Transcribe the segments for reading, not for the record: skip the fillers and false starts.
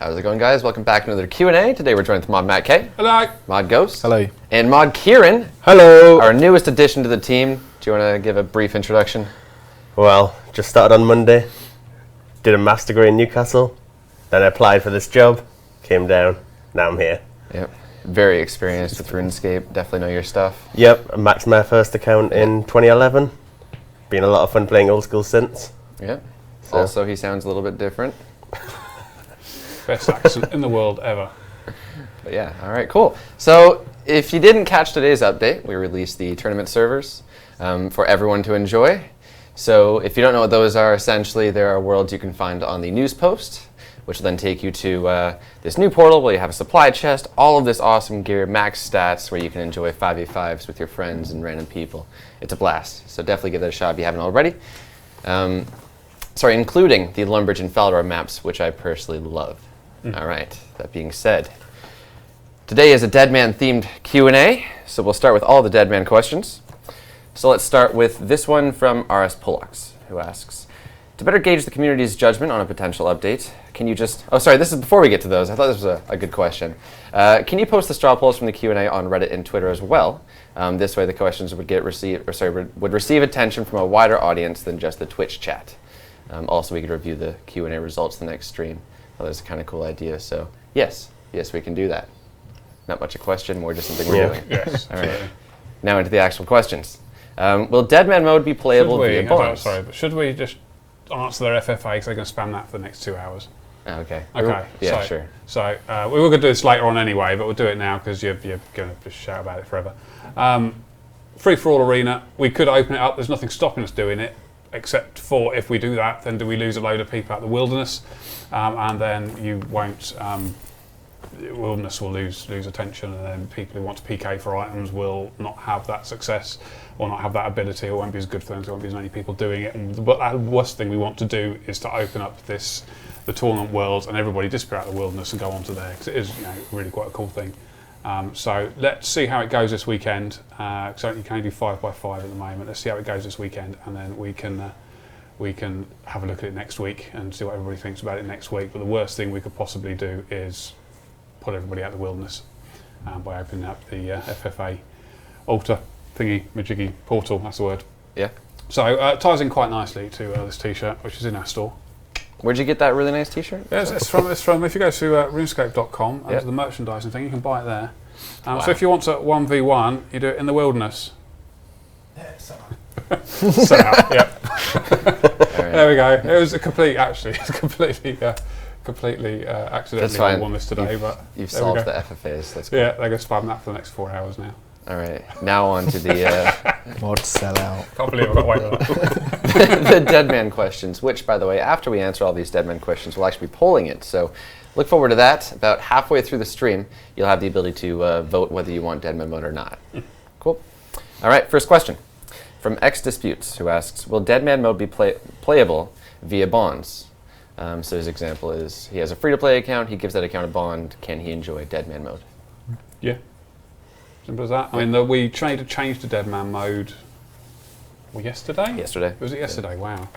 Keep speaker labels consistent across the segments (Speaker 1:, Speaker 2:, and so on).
Speaker 1: How's it going, guys? Welcome back to another Q&A. Today we're joined with Mod Matt K.
Speaker 2: Hello.
Speaker 1: Mod Ghost.
Speaker 3: Hello.
Speaker 1: And Mod Kieren.
Speaker 3: Hello.
Speaker 1: Our newest addition to the team. Do you want to give a brief introduction?
Speaker 4: Well, just started on Monday. Did a master's degree in Newcastle. Then I applied for this job. Came down. Now I'm here.
Speaker 1: Yep. Very experienced with RuneScape. Definitely know your stuff.
Speaker 4: Yep. I maxed my first account in 2011. Been a lot of fun playing Old School since.
Speaker 1: Yep.
Speaker 4: So.
Speaker 1: Also, he sounds a little bit different.
Speaker 2: Best accent in the world ever.
Speaker 1: But yeah, all right, cool. So if you didn't catch today's update, we released the tournament servers for everyone to enjoy. So if you don't know what those are, essentially there are worlds you can find on the news post, which will then take you to this new portal where you have a supply chest, all of this awesome gear, max stats, where you can enjoy 5v5s with your friends and random people. It's a blast, so definitely give that a shot if you haven't already. Including the Lumbridge and Faldor maps, which I personally love. All right, that being said, today is a Deadman themed Q&A, so we'll start with all the Deadman questions. So let's start with this one from RS Pullux, who asks, to better gauge the community's judgment on a potential update, can you just, this is before we get to those, I thought this was a good question. Can you post the straw polls from the Q&A on Reddit and Twitter as well? This way the questions would would receive attention from a wider audience than just the Twitch chat. Also, we could review the Q&A results the next stream. Well, that's a kind of cool idea. So, yes, we can do that. Not much a question, more just something we're doing.
Speaker 2: Yes.
Speaker 1: All right. Now into the actual questions. Will Deadman Mode be playable via bonds?
Speaker 2: But should we just answer their FFA because they're going to spam that for the next 2 hours?
Speaker 1: Okay.
Speaker 2: Okay.
Speaker 1: Yeah, sure.
Speaker 2: So we were going to do this later on anyway, but we'll do it now because you're going to just shout about it forever. Free for all arena. We could open it up. There's nothing stopping us doing it. Except for if we do that, then do we lose a load of people out the wilderness, and then you won't. Wilderness will lose attention, and then people who want to PK for items will not have that success, or not have that ability, or won't be as good for them. There won't be as many people doing it. And the worst thing we want to do is to open up the tournament worlds and everybody disappear out of the wilderness and go on to there, because it is really quite a cool thing. So let's see how it goes this weekend. So you can only do 5x5 at the moment. Let's see how it goes this weekend, and then we can have a look at it next week and see what everybody thinks about it next week. But the worst thing we could possibly do is put everybody out of the wilderness by opening up the FFA altar thingy majiggy portal. That's the word.
Speaker 1: Yeah.
Speaker 2: So it ties in quite nicely to this T-shirt, which is in our store.
Speaker 1: Where'd you get that really nice T-shirt?
Speaker 2: Yeah, it's from if you go to runescape.com and to the merchandising thing, you can buy it there.
Speaker 1: Wow.
Speaker 2: So if you want to 1v1, you do it in the wilderness.
Speaker 3: Yeah, so.
Speaker 2: Set out, yep.
Speaker 1: Right.
Speaker 2: There we go. It was completely accidentally won this today, but
Speaker 1: you've solved the FFAs. That's cool.
Speaker 2: Yeah, they're going to spam that for the next 4 hours now.
Speaker 1: All right, now on to the
Speaker 3: Mod sellout.
Speaker 2: Can't believe I've got away with that.
Speaker 1: the Deadman questions, which, by the way, after we answer all these Deadman questions, we'll actually be polling it. So look forward to that. About halfway through the stream, you'll have the ability to vote whether you want Deadman Mode or not. Cool. All right, first question from X Disputes, who asks, will Deadman Mode be playable via bonds? So his example is he has a free-to-play account, he gives that account a bond. Can he enjoy Deadman Mode?
Speaker 2: Yeah. Simple as that. I mean, we tried to change to Deadman Mode yesterday?
Speaker 1: Yesterday.
Speaker 2: Was it yesterday? Yeah.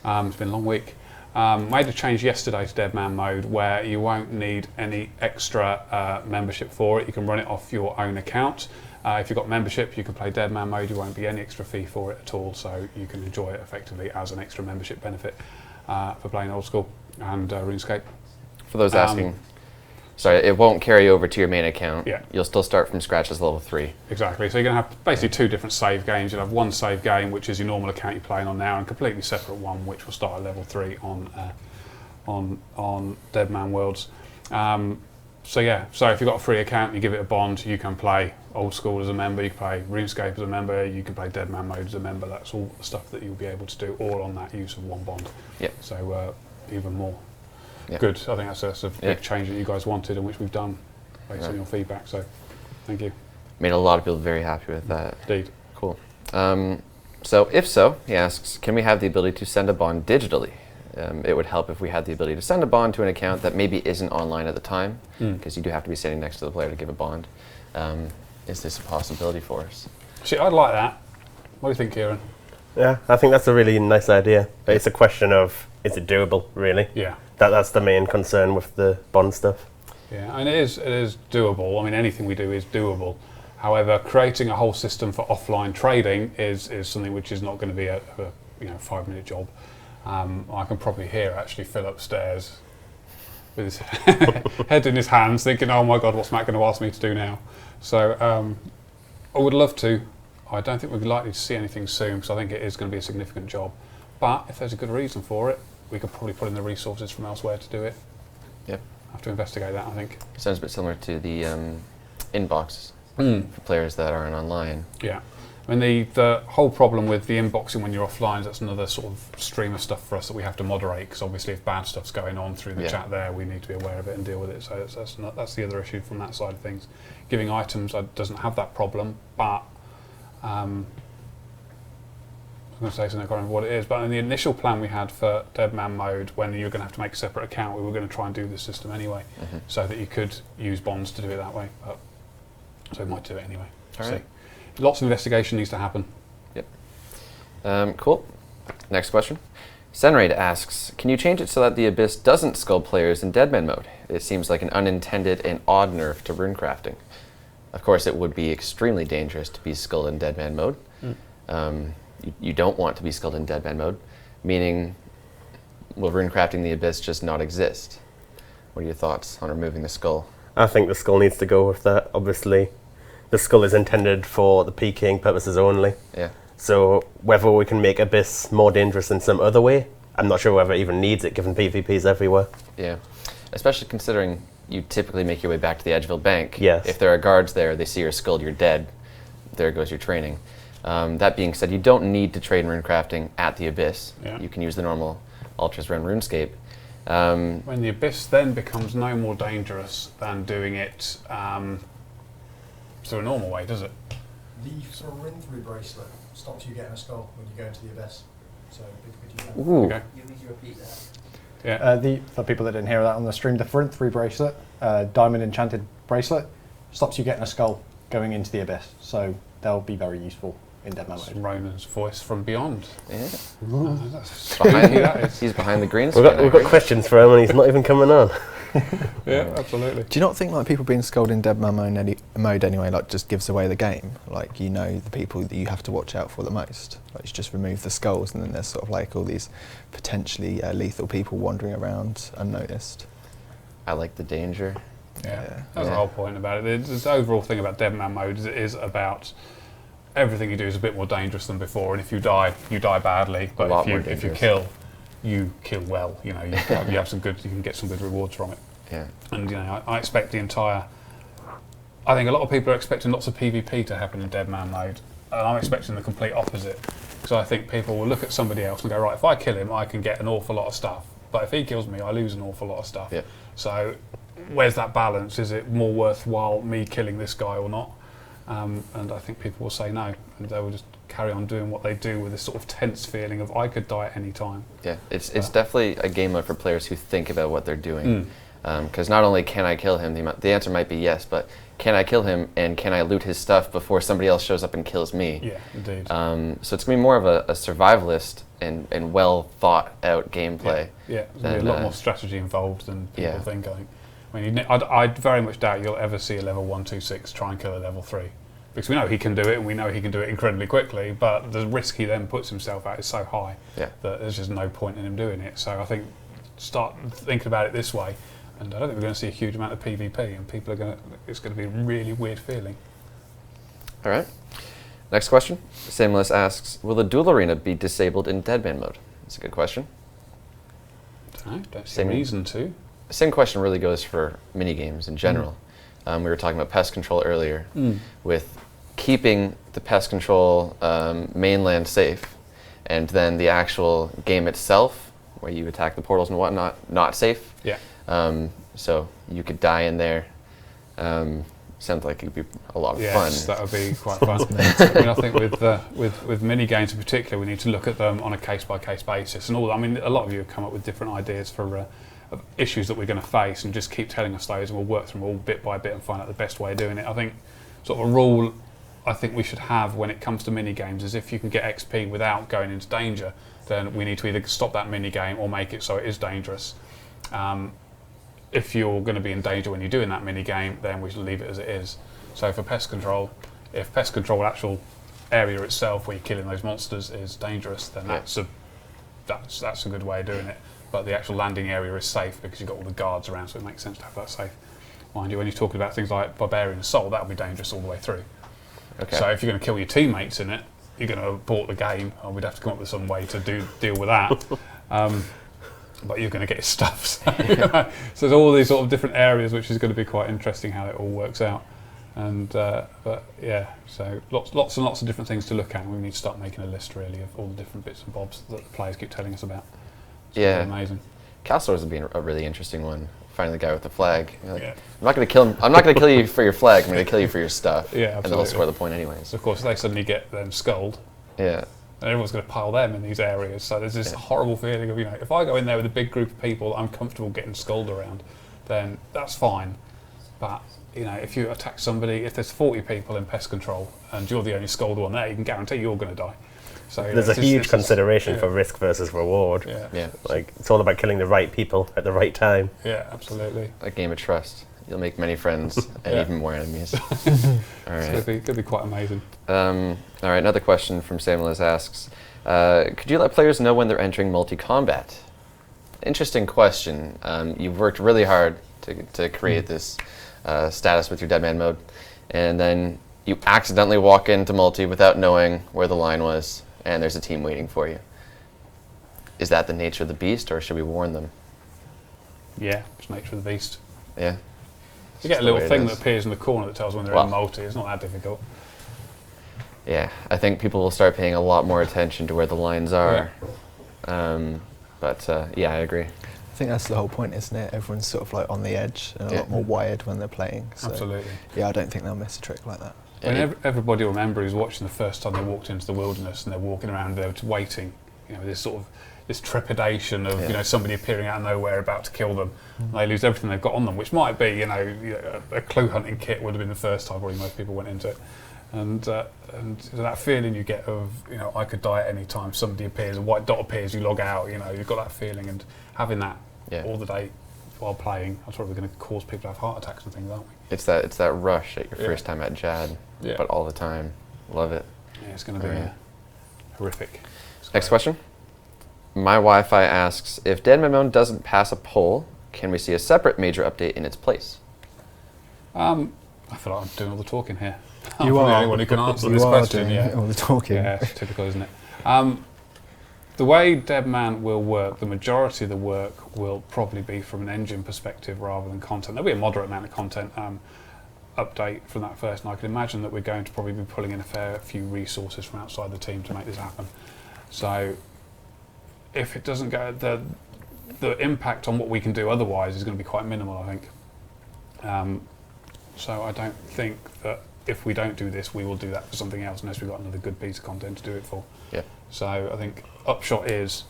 Speaker 2: Wow. It's been a long week. Made a change yesterday to Deadman Mode where you won't need any extra membership for it. You can run it off your own account. If you've got membership, you can play Deadman Mode. You won't be any extra fee for it at all, so you can enjoy it effectively as an extra membership benefit for playing Old School and RuneScape.
Speaker 1: For those asking, sorry, it won't carry over to your main account.
Speaker 2: Yeah.
Speaker 1: You'll still start from scratch as level 3.
Speaker 2: Exactly. So you're going to have basically 2 different save games. You'll have one save game, which is your normal account you're playing on now, and a completely separate one, which will start at level 3 on Deadman Worlds. So if you've got a free account, you give it a bond, you can play Old School as a member, you can play RuneScape as a member, you can play Deadman Mode as a member. That's all the stuff that you'll be able to do, all on that use of one bond.
Speaker 1: Yep.
Speaker 2: So even more good. I think that's a big change that you guys wanted and which we've done based on your feedback. So thank you.
Speaker 1: Made a lot of people very happy with that.
Speaker 2: Indeed.
Speaker 1: Cool. So if so, he asks, can we have the ability to send a bond digitally? It would help if we had the ability to send a bond to an account that maybe isn't online at the time, because you do have to be standing next to the player to give a bond. Is this a possibility for us?
Speaker 2: See, I'd like that. What do you think, Kieren?
Speaker 4: Yeah, I think that's a really nice idea. But it's a question of, is it doable, really?
Speaker 2: Yeah.
Speaker 4: That's the main concern with the bond stuff.
Speaker 2: Yeah, and it is doable. I mean, anything we do is doable. However, creating a whole system for offline trading is something which is not going to be a 5-minute job. I can probably hear actually Phil upstairs with his head in his hands, thinking, "Oh my God, what's Matt going to ask me to do now?" So I would love to. I don't think we're likely to see anything soon because I think it is going to be a significant job. But if there's a good reason for it, we could probably put in the resources from elsewhere to do it.
Speaker 1: Yep.
Speaker 2: I have to investigate that, I think.
Speaker 1: Sounds a bit similar to the inbox for players that aren't online.
Speaker 2: Yeah. I mean, the whole problem with the inboxing when you're offline, that's another sort of stream of stuff for us that we have to moderate, because obviously if bad stuff's going on through the chat there, we need to be aware of it and deal with it. So that's the other issue from that side of things. Giving items doesn't have that problem, but I was going to say something, I can't remember what it is, but in the initial plan we had for Deadman Mode, when you're going to have to make a separate account, we were going to try and do the system anyway, so that you could use bonds to do it that way. But, so we might do it anyway.
Speaker 1: All right.
Speaker 2: Lots of investigation needs to happen.
Speaker 1: Yep. Cool. Next question. Senraid asks, can you change it so that the Abyss doesn't skull players in Deadman Mode? It seems like an unintended and odd nerf to runecrafting. Of course, it would be extremely dangerous to be skulled in Deadman Mode. You don't want to be skulled in Deadman Mode, meaning will runecrafting the Abyss just not exist? What are your thoughts on removing the skull?
Speaker 4: I think the skull needs to go with that. Obviously, the skull is intended for the PKing purposes only.
Speaker 1: Yeah.
Speaker 4: So whether we can make Abyss more dangerous in some other way, I'm not sure whether it even needs it, given PvPs everywhere.
Speaker 1: Yeah. Especially considering you typically make your way back to the Edgeville Bank.
Speaker 4: Yes.
Speaker 1: If there are guards there, they see you're skulled, you're dead. There goes your training. That being said, you don't need to trade in runecrafting at the Abyss.
Speaker 2: Yeah.
Speaker 1: You can use the normal Ultras run RuneScape.
Speaker 2: When the Abyss then becomes no more dangerous than doing it through a normal way, does it?
Speaker 5: The sort of run-through bracelet stops you getting a skull when you go into the Abyss. So,
Speaker 1: Ooh.
Speaker 2: Okay.
Speaker 6: You need to repeat that.
Speaker 2: Yeah.
Speaker 3: For people that didn't hear that on the stream, the front 3 bracelet, diamond enchanted bracelet, stops you getting a skull going into the Abyss. So they'll be very useful in Deadman
Speaker 2: That's
Speaker 3: Mode.
Speaker 2: Ronan's voice from beyond.
Speaker 1: Yeah.
Speaker 2: That's
Speaker 1: Behind, he's behind the green screen.
Speaker 4: We've got questions for him and he's not even coming on.
Speaker 2: Yeah, absolutely.
Speaker 3: Do you not think like people being skulled in Deadman mode anyway, like just gives away the game? Like you know the people that you have to watch out for the most. Like you just remove the skulls and then there's sort of like all these potentially lethal people wandering around unnoticed.
Speaker 1: I like the danger.
Speaker 2: Yeah, that's the whole point about it. The overall thing about Deadman Mode is it is about everything you do is a bit more dangerous than before, and if you die badly. But if you kill well. You know, you have some good. You can get some good rewards from it.
Speaker 1: Yeah.
Speaker 2: And you know, I expect the entire. I think a lot of people are expecting lots of PvP to happen in Deadman Mode, and I'm expecting the complete opposite. Because I think people will look at somebody else and go, right, if I kill him, I can get an awful lot of stuff. But if he kills me, I lose an awful lot of stuff.
Speaker 1: Yeah.
Speaker 2: So, where's that balance? Is it more worthwhile me killing this guy or not? And I think people will say no, and they will just carry on doing what they do with this sort of tense feeling of I could die at any time.
Speaker 1: Yeah, it's definitely a game mode for players who think about what they're doing. Because not only can I kill him, the answer might be yes, but can I kill him and can I loot his stuff before somebody else shows up and kills me?
Speaker 2: Yeah, indeed.
Speaker 1: So it's going to be more of a survivalist and well thought out gameplay.
Speaker 2: Yeah, there's a lot more strategy involved than people think, I think. I mean, I very much doubt you'll ever see a level 126 try and kill a level 3. Because we know he can do it, and we know he can do it incredibly quickly, but the risk he then puts himself at is so high that there's just no point in him doing it. So I think start thinking about it this way, and I don't think we're going to see a huge amount of PvP, and people are it's going to be a really weird feeling.
Speaker 1: All right. Next question. Samuelus asks, will the duel arena be disabled in Deadman Mode? That's a good question.
Speaker 2: Don't see a reason to.
Speaker 1: The same question really goes for minigames in general. We were talking about pest control earlier, with keeping the pest control mainland safe, and then the actual game itself, where you attack the portals and whatnot, not safe.
Speaker 2: Yeah.
Speaker 1: So you could die in there. Sounds like it'd be a lot of fun.
Speaker 2: Yes, that would be quite fun. I mean, I think with mini games in particular, we need to look at them on a case-by-case basis. And all. I mean, a lot of you have come up with different ideas for of issues that we're going to face, and just keep telling us those, and we'll work through them all bit by bit and find out the best way of doing it. I think sort of a rule I think we should have when it comes to mini games is if you can get XP without going into danger, then we need to either stop that mini game or make it so it is dangerous. If you're going to be in danger when you're doing that mini game, then we should leave it as it is. So for pest control, if pest control actual area itself where you're killing those monsters is dangerous, then that's a good way of doing it. But the actual landing area is safe because you've got all the guards around, so it makes sense to have that safe. Mind you, when you're talking about things like Barbarian Assault, that'll be dangerous all the way through.
Speaker 1: Okay.
Speaker 2: So if you're going to kill your teammates in it, you're going to abort the game, and we'd have to come up with some way to deal with that. But you're going to get stuff. So there's all these sort of different areas, which is going to be quite interesting how it all works out. And but yeah, so lots and lots of different things to look at. And we need to start making a list really of all the different bits and bobs that the players keep telling us about. It's
Speaker 1: Yeah,
Speaker 2: amazing.
Speaker 1: Castle Wars would be a really interesting one. Finding the guy with the flag. You're like,
Speaker 2: Yeah.
Speaker 1: I'm not going to kill him. I'm not going to kill you for your flag. I'm going to kill you for your stuff.
Speaker 2: Yeah,
Speaker 1: and they'll
Speaker 2: absolutely.
Speaker 1: score the point anyways.
Speaker 2: So of course, they suddenly get them sculled,
Speaker 1: Yeah.
Speaker 2: and everyone's going to pile them in these areas. So there's this
Speaker 1: Yeah.
Speaker 2: horrible feeling of, if I go in there with a big group of people I'm comfortable getting sculled around, then that's fine. But if you attack somebody, if there's 40 people in pest control and you're the only sculled one there, you can guarantee you're going to die. So
Speaker 4: There's a huge consideration for risk versus reward.
Speaker 2: Yeah,
Speaker 1: Yeah.
Speaker 4: Like, it's all about killing the right people at the right time.
Speaker 2: yeah, absolutely.
Speaker 1: A game of trust. You'll make many friends and
Speaker 2: Yeah.
Speaker 1: even more enemies. All
Speaker 2: It's
Speaker 1: right.
Speaker 2: could be quite amazing.
Speaker 1: All right. Another question from Samuelis asks, could you let players know when they're entering multi-combat? Interesting question. You've worked really hard to create this status with your Deadman mode, and then you accidentally walk into multi without knowing where the line was, and there's a team waiting for you. Is that the nature of the beast, or should we warn them?
Speaker 2: Yeah, it's nature of the beast.
Speaker 1: Yeah.
Speaker 2: You get a
Speaker 1: the
Speaker 2: little
Speaker 1: way it
Speaker 2: thing
Speaker 1: is.
Speaker 2: that appears in the corner that tells when they're
Speaker 1: Well.
Speaker 2: in multi. It's not that difficult.
Speaker 1: Yeah, I think people will start paying a lot more attention to where the lines are. Yeah, I agree.
Speaker 3: I think that's the whole point, isn't it? Everyone's sort of like on the edge and a
Speaker 1: Yeah.
Speaker 3: lot more wired when they're playing. So
Speaker 2: Absolutely.
Speaker 3: yeah, I don't think they'll miss a trick like that.
Speaker 2: When
Speaker 1: Yeah,
Speaker 2: everybody will remember who's watching the first time they walked into the wilderness and they're walking around there waiting, this sort of this trepidation of
Speaker 1: Yeah.
Speaker 2: somebody appearing out of nowhere about to kill them. And they lose everything they've got on them, which might be a clue hunting kit would have been the first time probably most people went into it. And that feeling you get of I could die at any time. Somebody appears, a white dot appears, you log out. You've got that feeling, and having that
Speaker 1: Yeah.
Speaker 2: all the day while playing, that's probably going to cause people to have heart attacks and things, aren't we?
Speaker 1: It's that rush at your
Speaker 2: Yeah.
Speaker 1: first time at JAD,
Speaker 2: Yeah.
Speaker 1: but all the time. Love it.
Speaker 2: Yeah, it's going to be
Speaker 1: Right.
Speaker 2: horrific. It's
Speaker 1: Next
Speaker 2: great.
Speaker 1: question. My Wi-Fi asks, if Deadman Mode doesn't pass a poll, can we see a separate major update in its place?
Speaker 2: I feel like I'm doing all the talking here. I'm
Speaker 3: You
Speaker 2: the
Speaker 3: are.
Speaker 2: only one who can answer
Speaker 3: You
Speaker 2: this
Speaker 3: are
Speaker 2: question.
Speaker 3: doing
Speaker 2: Yeah,
Speaker 3: all the talking.
Speaker 2: yeah, it's typical, isn't it? The way Deadman will work, the majority of the work will probably be from an engine perspective rather than content. There'll be a moderate amount of content update from that first, and I can imagine that we're going to probably be pulling in a fair few resources from outside the team to make this happen. So if it doesn't go, the impact on what we can do otherwise is going to be quite minimal, I think. So I don't think that if we don't do this, we will do that for something else unless we've got another good piece of content to do it for.
Speaker 1: Yeah.
Speaker 2: So I think upshot is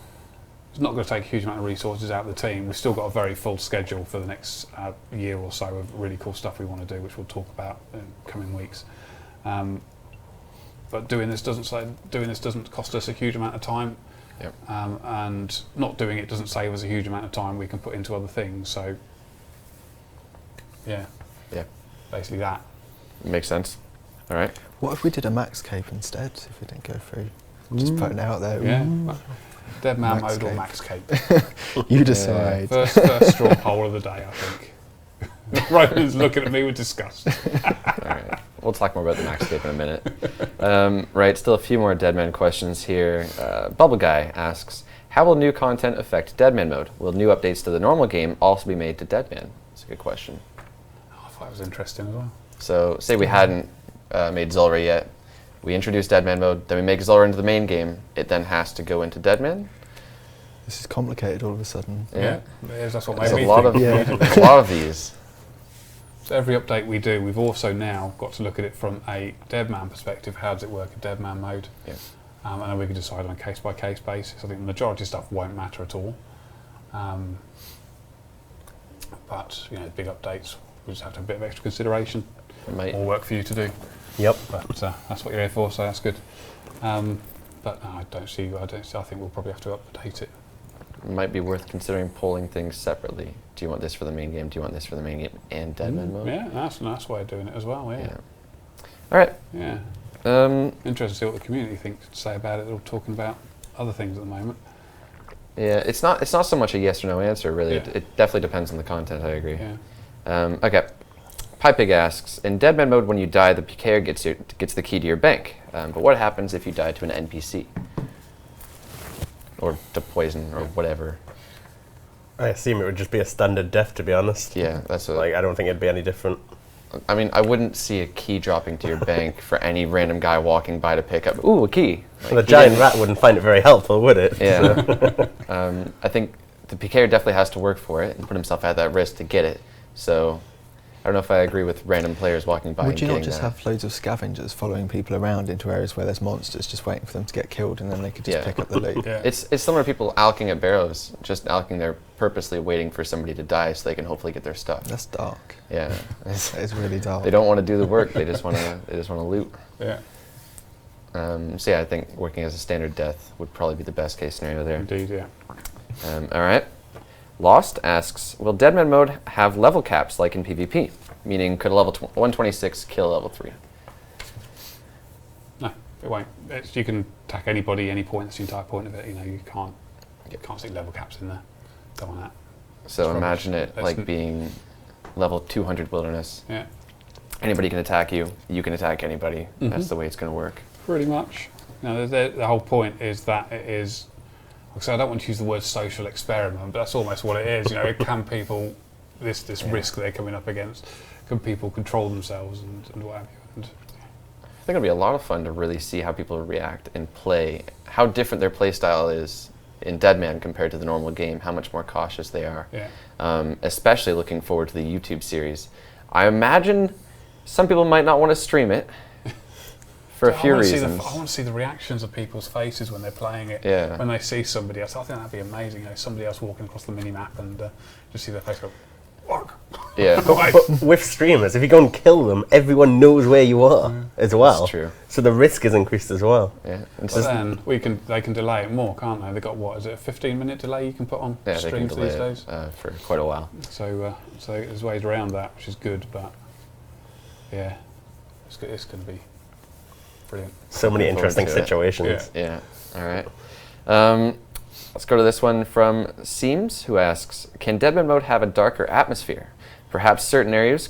Speaker 2: it's not going to take a huge amount of resources out of the team. We've still got a very full schedule for the next year or so of really cool stuff we want to do, which we'll talk about in coming weeks. But doing this doesn't cost us a huge amount of time.
Speaker 1: Yep.
Speaker 2: And not doing it doesn't save us a huge amount of time we can put into other things. So yeah, basically that.
Speaker 1: Makes sense. All right.
Speaker 3: What if we did a max cape instead? If it didn't go through, just putting it out there.
Speaker 2: Yeah.
Speaker 3: Ooh.
Speaker 2: Deadman
Speaker 3: Max
Speaker 2: mode or
Speaker 3: cape.
Speaker 2: max cape.
Speaker 3: You decide.
Speaker 2: First straw poll of the day, I think. Roman's looking at me with disgust.
Speaker 1: All right. We'll talk more about the Maxscape in a minute. Right. Still a few more Deadman questions here. Bubble Guy asks, how will new content affect Deadman mode? Will new updates to the normal game also be made to Deadman? That's a good question.
Speaker 2: Oh, I thought it was interesting as well.
Speaker 1: So, say we hadn't made Zulrah yet. We introduce Deadman mode, then we make Zulrah into the main game. It then has to go into Deadman.
Speaker 3: This is complicated all of a sudden.
Speaker 2: Yeah, it is, that's what made
Speaker 1: There's
Speaker 2: me
Speaker 1: a lot
Speaker 2: think.
Speaker 1: of
Speaker 3: Yeah.
Speaker 1: a lot of these.
Speaker 2: So every update we do, we've also now got to look at it from a Deadman perspective. How does it work in Deadman mode?
Speaker 1: Yeah.
Speaker 2: And then we can decide on a case-by-case basis. I think the majority of stuff won't matter at all. But the big updates, we just have to have a bit of extra consideration.
Speaker 1: It might.
Speaker 2: More work for you to do.
Speaker 4: Yep.
Speaker 2: But that's what you're here for, so that's good. But no, I think we'll probably have to update it.
Speaker 1: might be worth considering pulling things separately. Do you want this for the main game? Do you want this for the main game and Deadman Mode?
Speaker 2: Yeah, that's a nice way of doing it as well. Yeah.
Speaker 1: All right.
Speaker 2: Yeah. Interesting to see what the community thinks to say about it. They're all talking about other things at the moment.
Speaker 1: Yeah, it's not so much a yes or no answer, really.
Speaker 2: Yeah.
Speaker 1: It definitely depends on the content, I agree.
Speaker 2: Yeah.
Speaker 1: Okay. Pipig asks, in Deadman Mode, when you die, the PKer gets the key to your bank. But what happens if you die to an NPC? Or to poison, or whatever.
Speaker 4: I assume it would just be a standard death, to be honest.
Speaker 1: Yeah, that's what...
Speaker 4: Like, I don't think it'd be any different.
Speaker 1: I mean, I wouldn't see a key dropping to your bank for any random guy walking by to pick up, ooh, a key. Like,
Speaker 4: The giant rat wouldn't find it very helpful, would it?
Speaker 1: Yeah. I think the PKer definitely has to work for it and put himself at that risk to get it. So I don't know if I agree with random players walking by.
Speaker 3: Would you not just
Speaker 1: that.
Speaker 3: have loads of scavengers following people around into areas where there's monsters, just waiting for them to get killed, and then they could just pick up the loot?
Speaker 2: Yeah.
Speaker 1: It's similar to people alching at barrows, just alching there purposely waiting for somebody to die so they can hopefully get their stuff.
Speaker 3: That's dark.
Speaker 1: Yeah.
Speaker 3: That is really dark.
Speaker 1: They don't want to do the work, they just want to loot.
Speaker 2: Yeah.
Speaker 1: So yeah, I think working as a standard death would probably be the best case scenario there.
Speaker 2: Indeed, yeah.
Speaker 1: All right. Lost asks, will Deadman Mode have level caps like in PvP? Meaning, could a level 126 kill a level 3?
Speaker 2: No, it won't. You can attack anybody, any point. That's the entire point of it. You know, you can't see level caps in there. Don't want that.
Speaker 1: So
Speaker 2: It's
Speaker 1: imagine
Speaker 2: rubbish.
Speaker 1: it
Speaker 2: That's
Speaker 1: like being level 200 wilderness.
Speaker 2: Yeah.
Speaker 1: Anybody can attack you. You can attack anybody. That's the way it's going to work.
Speaker 2: Pretty much. You know, the whole point is that it is. So I don't want to use the word social experiment, but that's almost what it is. You know, can people this risk they're coming up against? Can people control themselves and what have you? And,
Speaker 1: I think it'll be a lot of fun to really see how people react and play, how different their play style is in Deadman compared to the normal game, how much more cautious they are.
Speaker 2: yeah.
Speaker 1: Especially looking forward to the YouTube series. I imagine some people might not want to stream it for a few reasons.
Speaker 2: I want to see the reactions of people's faces when they're playing it.
Speaker 1: Yeah.
Speaker 2: When they see somebody else, I think that'd be amazing. You know, somebody else walking across the mini map and just see their face go, "Fuck."
Speaker 1: Yeah.
Speaker 4: But with streamers, if you go and kill them, everyone knows where you are as well.
Speaker 1: That's true.
Speaker 4: So the risk is increased as well.
Speaker 1: Yeah. And
Speaker 2: But then they can delay it more, can't they? They've got what is it, a 15-minute delay you can put on
Speaker 1: yeah, they can
Speaker 2: streams
Speaker 1: delay
Speaker 2: these
Speaker 1: it,
Speaker 2: days?
Speaker 1: for quite a while.
Speaker 2: So there's ways around that, which is good. But yeah, it's going to be brilliant.
Speaker 4: So many
Speaker 1: Looking forward
Speaker 4: interesting
Speaker 1: to it.
Speaker 4: situations.
Speaker 2: Yeah.
Speaker 1: Yeah. All right. Let's go to this one from Seams, who asks, can Deadman Mode have a darker atmosphere? Perhaps certain areas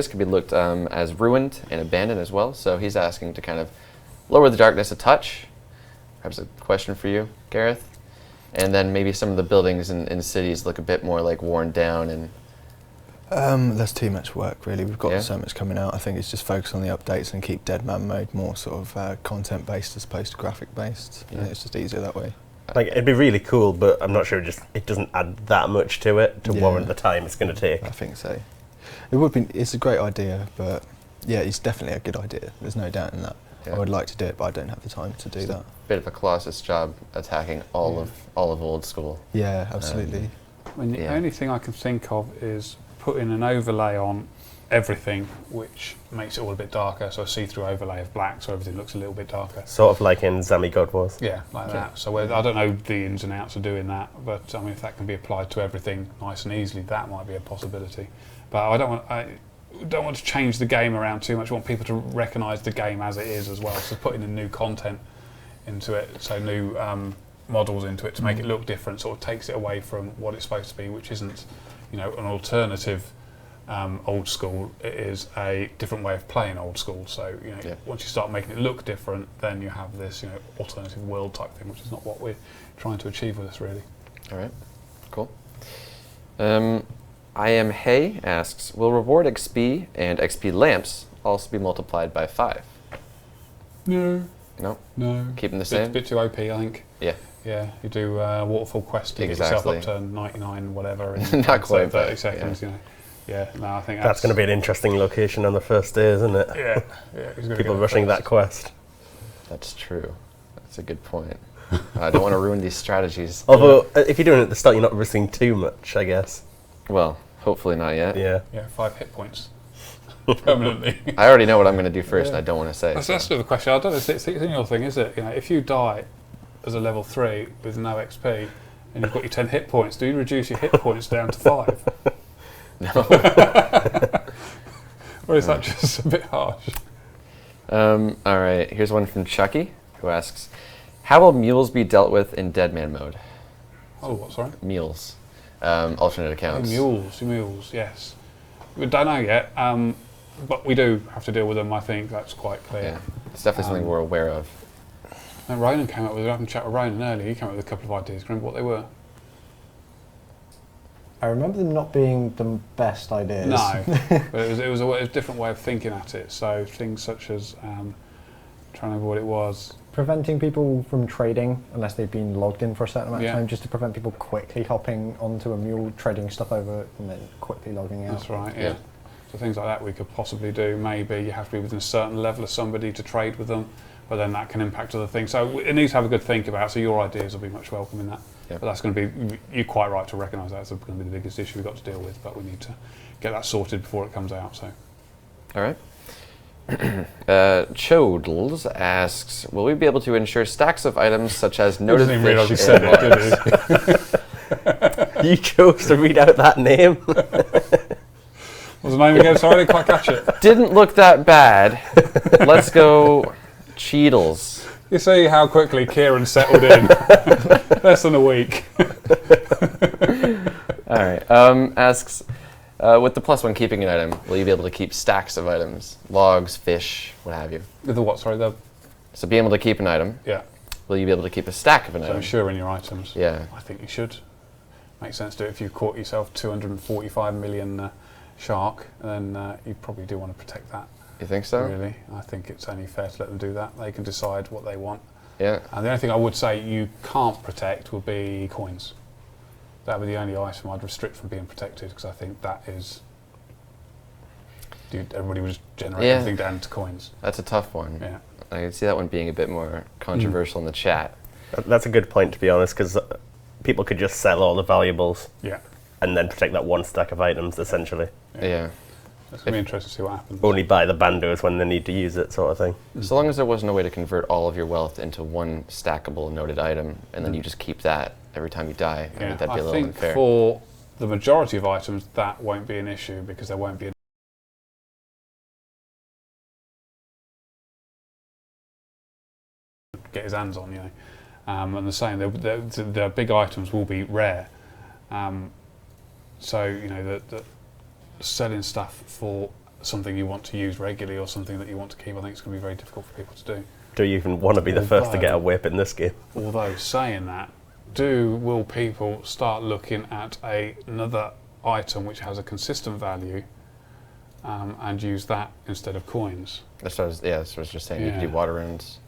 Speaker 1: could be looked as ruined and abandoned as well. So he's asking to kind of lower the darkness a touch. Perhaps a question for you, Gareth. And then maybe some of the buildings in cities look a bit more like worn down and...
Speaker 3: There's too much work, really. We've got
Speaker 1: Yeah.
Speaker 3: so much coming out. I think it's just focus on the updates and keep Deadman Mode more sort of content-based as opposed to graphic-based.
Speaker 1: Yeah.
Speaker 3: It's just easier that way.
Speaker 4: Like, it'd be really cool, but I'm not sure it doesn't add that much to it to
Speaker 3: Yeah.
Speaker 4: warrant the time it's going to take.
Speaker 3: I think so. It would be. It's a great idea, but yeah, it's definitely a good idea. There's no doubt in that.
Speaker 1: Yeah.
Speaker 3: I would like to do it, but I don't have the time to do that.
Speaker 1: Bit of a Colossus job attacking all of Old School.
Speaker 3: Yeah, absolutely.
Speaker 2: I mean, the
Speaker 1: Yeah.
Speaker 2: only thing I can think of is putting an overlay on everything, which makes it all a bit darker. So a see-through overlay of black, so everything looks a little bit darker.
Speaker 4: Sort of like in Zami God Wars.
Speaker 2: Yeah, like that. So I don't know the ins and outs of doing that, but I mean, if that can be applied to everything nice and easily, that might be a possibility. But I don't want to change the game around too much. I want people to recognise the game as it is as well. So putting in new content into it, so new models into it to make it look different, sort of takes it away from what it's supposed to be, which isn't, you know, an alternative Old School. It is a different way of playing Old School. So you know, once you start making it look different, then you have this, you know, alternative world type thing, which is not what we're trying to achieve with this, really.
Speaker 1: All right, cool. I Am Hey asks, will reward XP and XP lamps also be multiplied by 5?
Speaker 2: No.
Speaker 1: No?
Speaker 2: No.
Speaker 1: Keep them the
Speaker 2: It's
Speaker 1: same?
Speaker 2: a bit too OP, I think.
Speaker 1: Yeah.
Speaker 2: Yeah, you do waterfall quest to get yourself up to 99 whatever in
Speaker 1: Not quite,
Speaker 2: 30
Speaker 1: but,
Speaker 2: seconds, you know. Yeah, no, I think
Speaker 4: That's going to be an interesting location on the first day, isn't it?
Speaker 2: Yeah, yeah. he's gonna
Speaker 4: People
Speaker 2: get
Speaker 4: rushing
Speaker 2: first.
Speaker 4: that quest.
Speaker 1: That's true. That's a good point. I don't want to ruin these strategies.
Speaker 4: Although, if you're doing it at the start, you're not risking too much, I guess.
Speaker 1: Well, hopefully not yet.
Speaker 4: Yeah.
Speaker 2: Yeah, 5 hit points permanently.
Speaker 1: I already know what I'm going to do first, and I don't want to say.
Speaker 2: That's
Speaker 1: so.
Speaker 2: the question. I don't know. It's in your thing, is it? You know, if you die as a level 3 with no XP, and you've got your 10 hit points. Do you reduce your hit points down to 5?
Speaker 1: No.
Speaker 2: Or is that just a bit harsh?
Speaker 1: All right, here's one from Chucky, who asks, how will mules be dealt with in Deadman mode?
Speaker 2: Oh, what, sorry?
Speaker 1: Mules. Alternate accounts.
Speaker 2: Mules, yes. We don't know yet, but we do have to deal with them, I think. That's quite clear.
Speaker 1: Yeah, it's definitely something we're aware of.
Speaker 2: And Ronan came up with, I haven't chat with Ronan earlier, he came up with a couple of ideas. Remember what they were?
Speaker 6: I remember them not being the best ideas.
Speaker 2: No, but it was a different way of thinking at it. So things such as, trying to remember what it was.
Speaker 6: Preventing people from trading unless they've been logged in for a certain amount
Speaker 2: Yeah.
Speaker 6: of time, just to prevent people quickly hopping onto a mule, trading stuff over, and then quickly logging out.
Speaker 2: That's right,
Speaker 1: Yeah.
Speaker 2: yeah. So things like that we could possibly do. Maybe you have to be within a certain level of somebody to trade with them, but then that can impact other things. So it needs to have a good think about. So your ideas will be much welcome in that.
Speaker 1: Yeah.
Speaker 2: But that's going to be, you're quite right to recognise that's going to be the biggest issue we've got to deal with. But we need to get that sorted before it comes out. So.
Speaker 1: All right. Chodles asks, will we be able to ensure stacks of items such as noted
Speaker 2: Didn't even realise
Speaker 1: fish
Speaker 2: he said
Speaker 1: and
Speaker 2: it, did he?
Speaker 4: You chose to read out that name.
Speaker 2: What's the name again? Sorry, I didn't quite catch it.
Speaker 1: Didn't look that bad. Let's go Cheadles.
Speaker 2: You see how quickly Kieren settled in. Less than a week.
Speaker 1: All right. Asks, with the +1 keeping an item, will you be able to keep stacks of items? Logs, fish, what have you?
Speaker 2: The what, sorry?
Speaker 1: So being able to keep an item,
Speaker 2: Yeah.
Speaker 1: will you be able to keep a stack of an
Speaker 2: So
Speaker 1: item?
Speaker 2: insuring your items.
Speaker 1: Yeah.
Speaker 2: I think you should. Makes sense to do it if you caught yourself 245 million shark, then you probably do want to protect that.
Speaker 1: You think so?
Speaker 2: Really, I think it's only fair to let them do that. They can decide what they want.
Speaker 1: Yeah.
Speaker 2: And the only thing I would say you can't protect would be coins. That would be the only item I'd restrict from being protected, because I think that is. Everybody would just generate everything down to coins.
Speaker 1: That's a tough one.
Speaker 2: Yeah.
Speaker 1: I can see that one being a bit more controversial in the chat.
Speaker 4: That's a good point, to be honest, because people could just sell all the valuables
Speaker 2: Yeah.
Speaker 4: and then protect that one stack of items, essentially.
Speaker 1: Yeah.
Speaker 2: It's going to be interesting to see what happens.
Speaker 4: Only buy the bandos when they need to use it, sort of thing.
Speaker 1: So long as there wasn't a way to convert all of your wealth into one stackable noted item, and then you just keep that every time you die, I think that'd be a little
Speaker 2: think
Speaker 1: unfair.
Speaker 2: for the majority of items that won't be an issue, because there won't be get his hands on, and the same, the big items will be rare. So the selling stuff for something you want to use regularly or something that you want to keep, I think it's going to be very difficult for people to do.
Speaker 4: Do you even want to be the first to get a whip in this game?
Speaker 2: Although saying that, will people start looking at another item which has a consistent value and use that instead of coins?
Speaker 1: That's what I was just saying. You can do
Speaker 2: Yeah.
Speaker 1: water runes.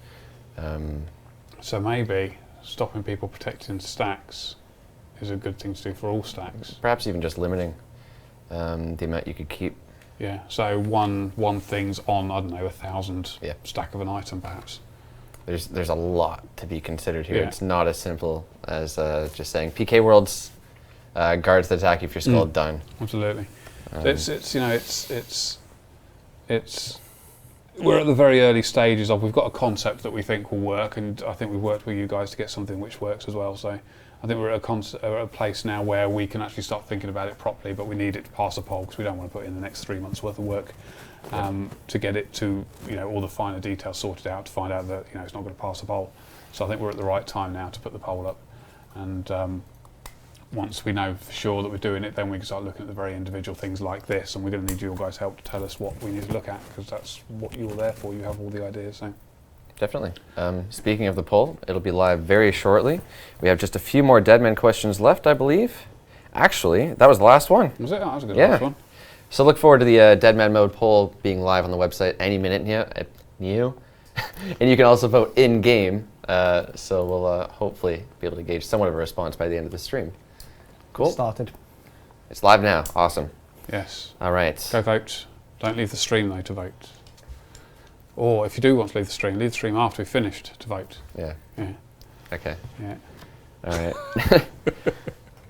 Speaker 2: So maybe stopping people protecting stacks is a good thing to do for all stacks.
Speaker 1: Perhaps even just limiting the amount you could keep.
Speaker 2: Yeah, so one thing's on, I don't know, 1,000
Speaker 1: Yeah.
Speaker 2: stack of an item perhaps.
Speaker 1: There's a lot to be considered here.
Speaker 2: Yeah.
Speaker 1: It's not as simple as just saying PK Worlds guards the attack if you're skull done.
Speaker 2: Absolutely. It's we're at the very early stages of, we've got a concept that we think will work, and I think we've worked with you guys to get something which works as well. So I think we're at a place now where we can actually start thinking about it properly, but we need it to pass a poll, because we don't want to put in the next 3 months worth of work to get it to all the finer details sorted out, to find out that it's not going to pass a poll. So I think we're at the right time now to put the poll up, and once we know for sure that we're doing it, then we can start looking at the very individual things like this, and we're going to need your guys' help to tell us what we need to look at, because that's what you're there for. You have all the ideas. So.
Speaker 1: Definitely. Speaking of the poll, it'll be live very shortly. We have just a few more Deadman questions left, I believe. Actually, that was the last one.
Speaker 2: Was it? Oh, that was a good
Speaker 1: Yeah.
Speaker 2: last one.
Speaker 1: So look forward to the Deadman Mode poll being live on the website any minute now. And you can also vote in-game, so we'll hopefully be able to gauge somewhat of a response by the end of the stream. Cool.
Speaker 6: Started.
Speaker 1: It's live now. Awesome.
Speaker 2: Yes.
Speaker 1: All right.
Speaker 2: Go vote. Don't leave the stream though to vote. Or if you do want to leave the stream after we've finished to vote.
Speaker 1: Yeah.
Speaker 2: Yeah.
Speaker 1: Okay.
Speaker 2: Yeah.
Speaker 1: All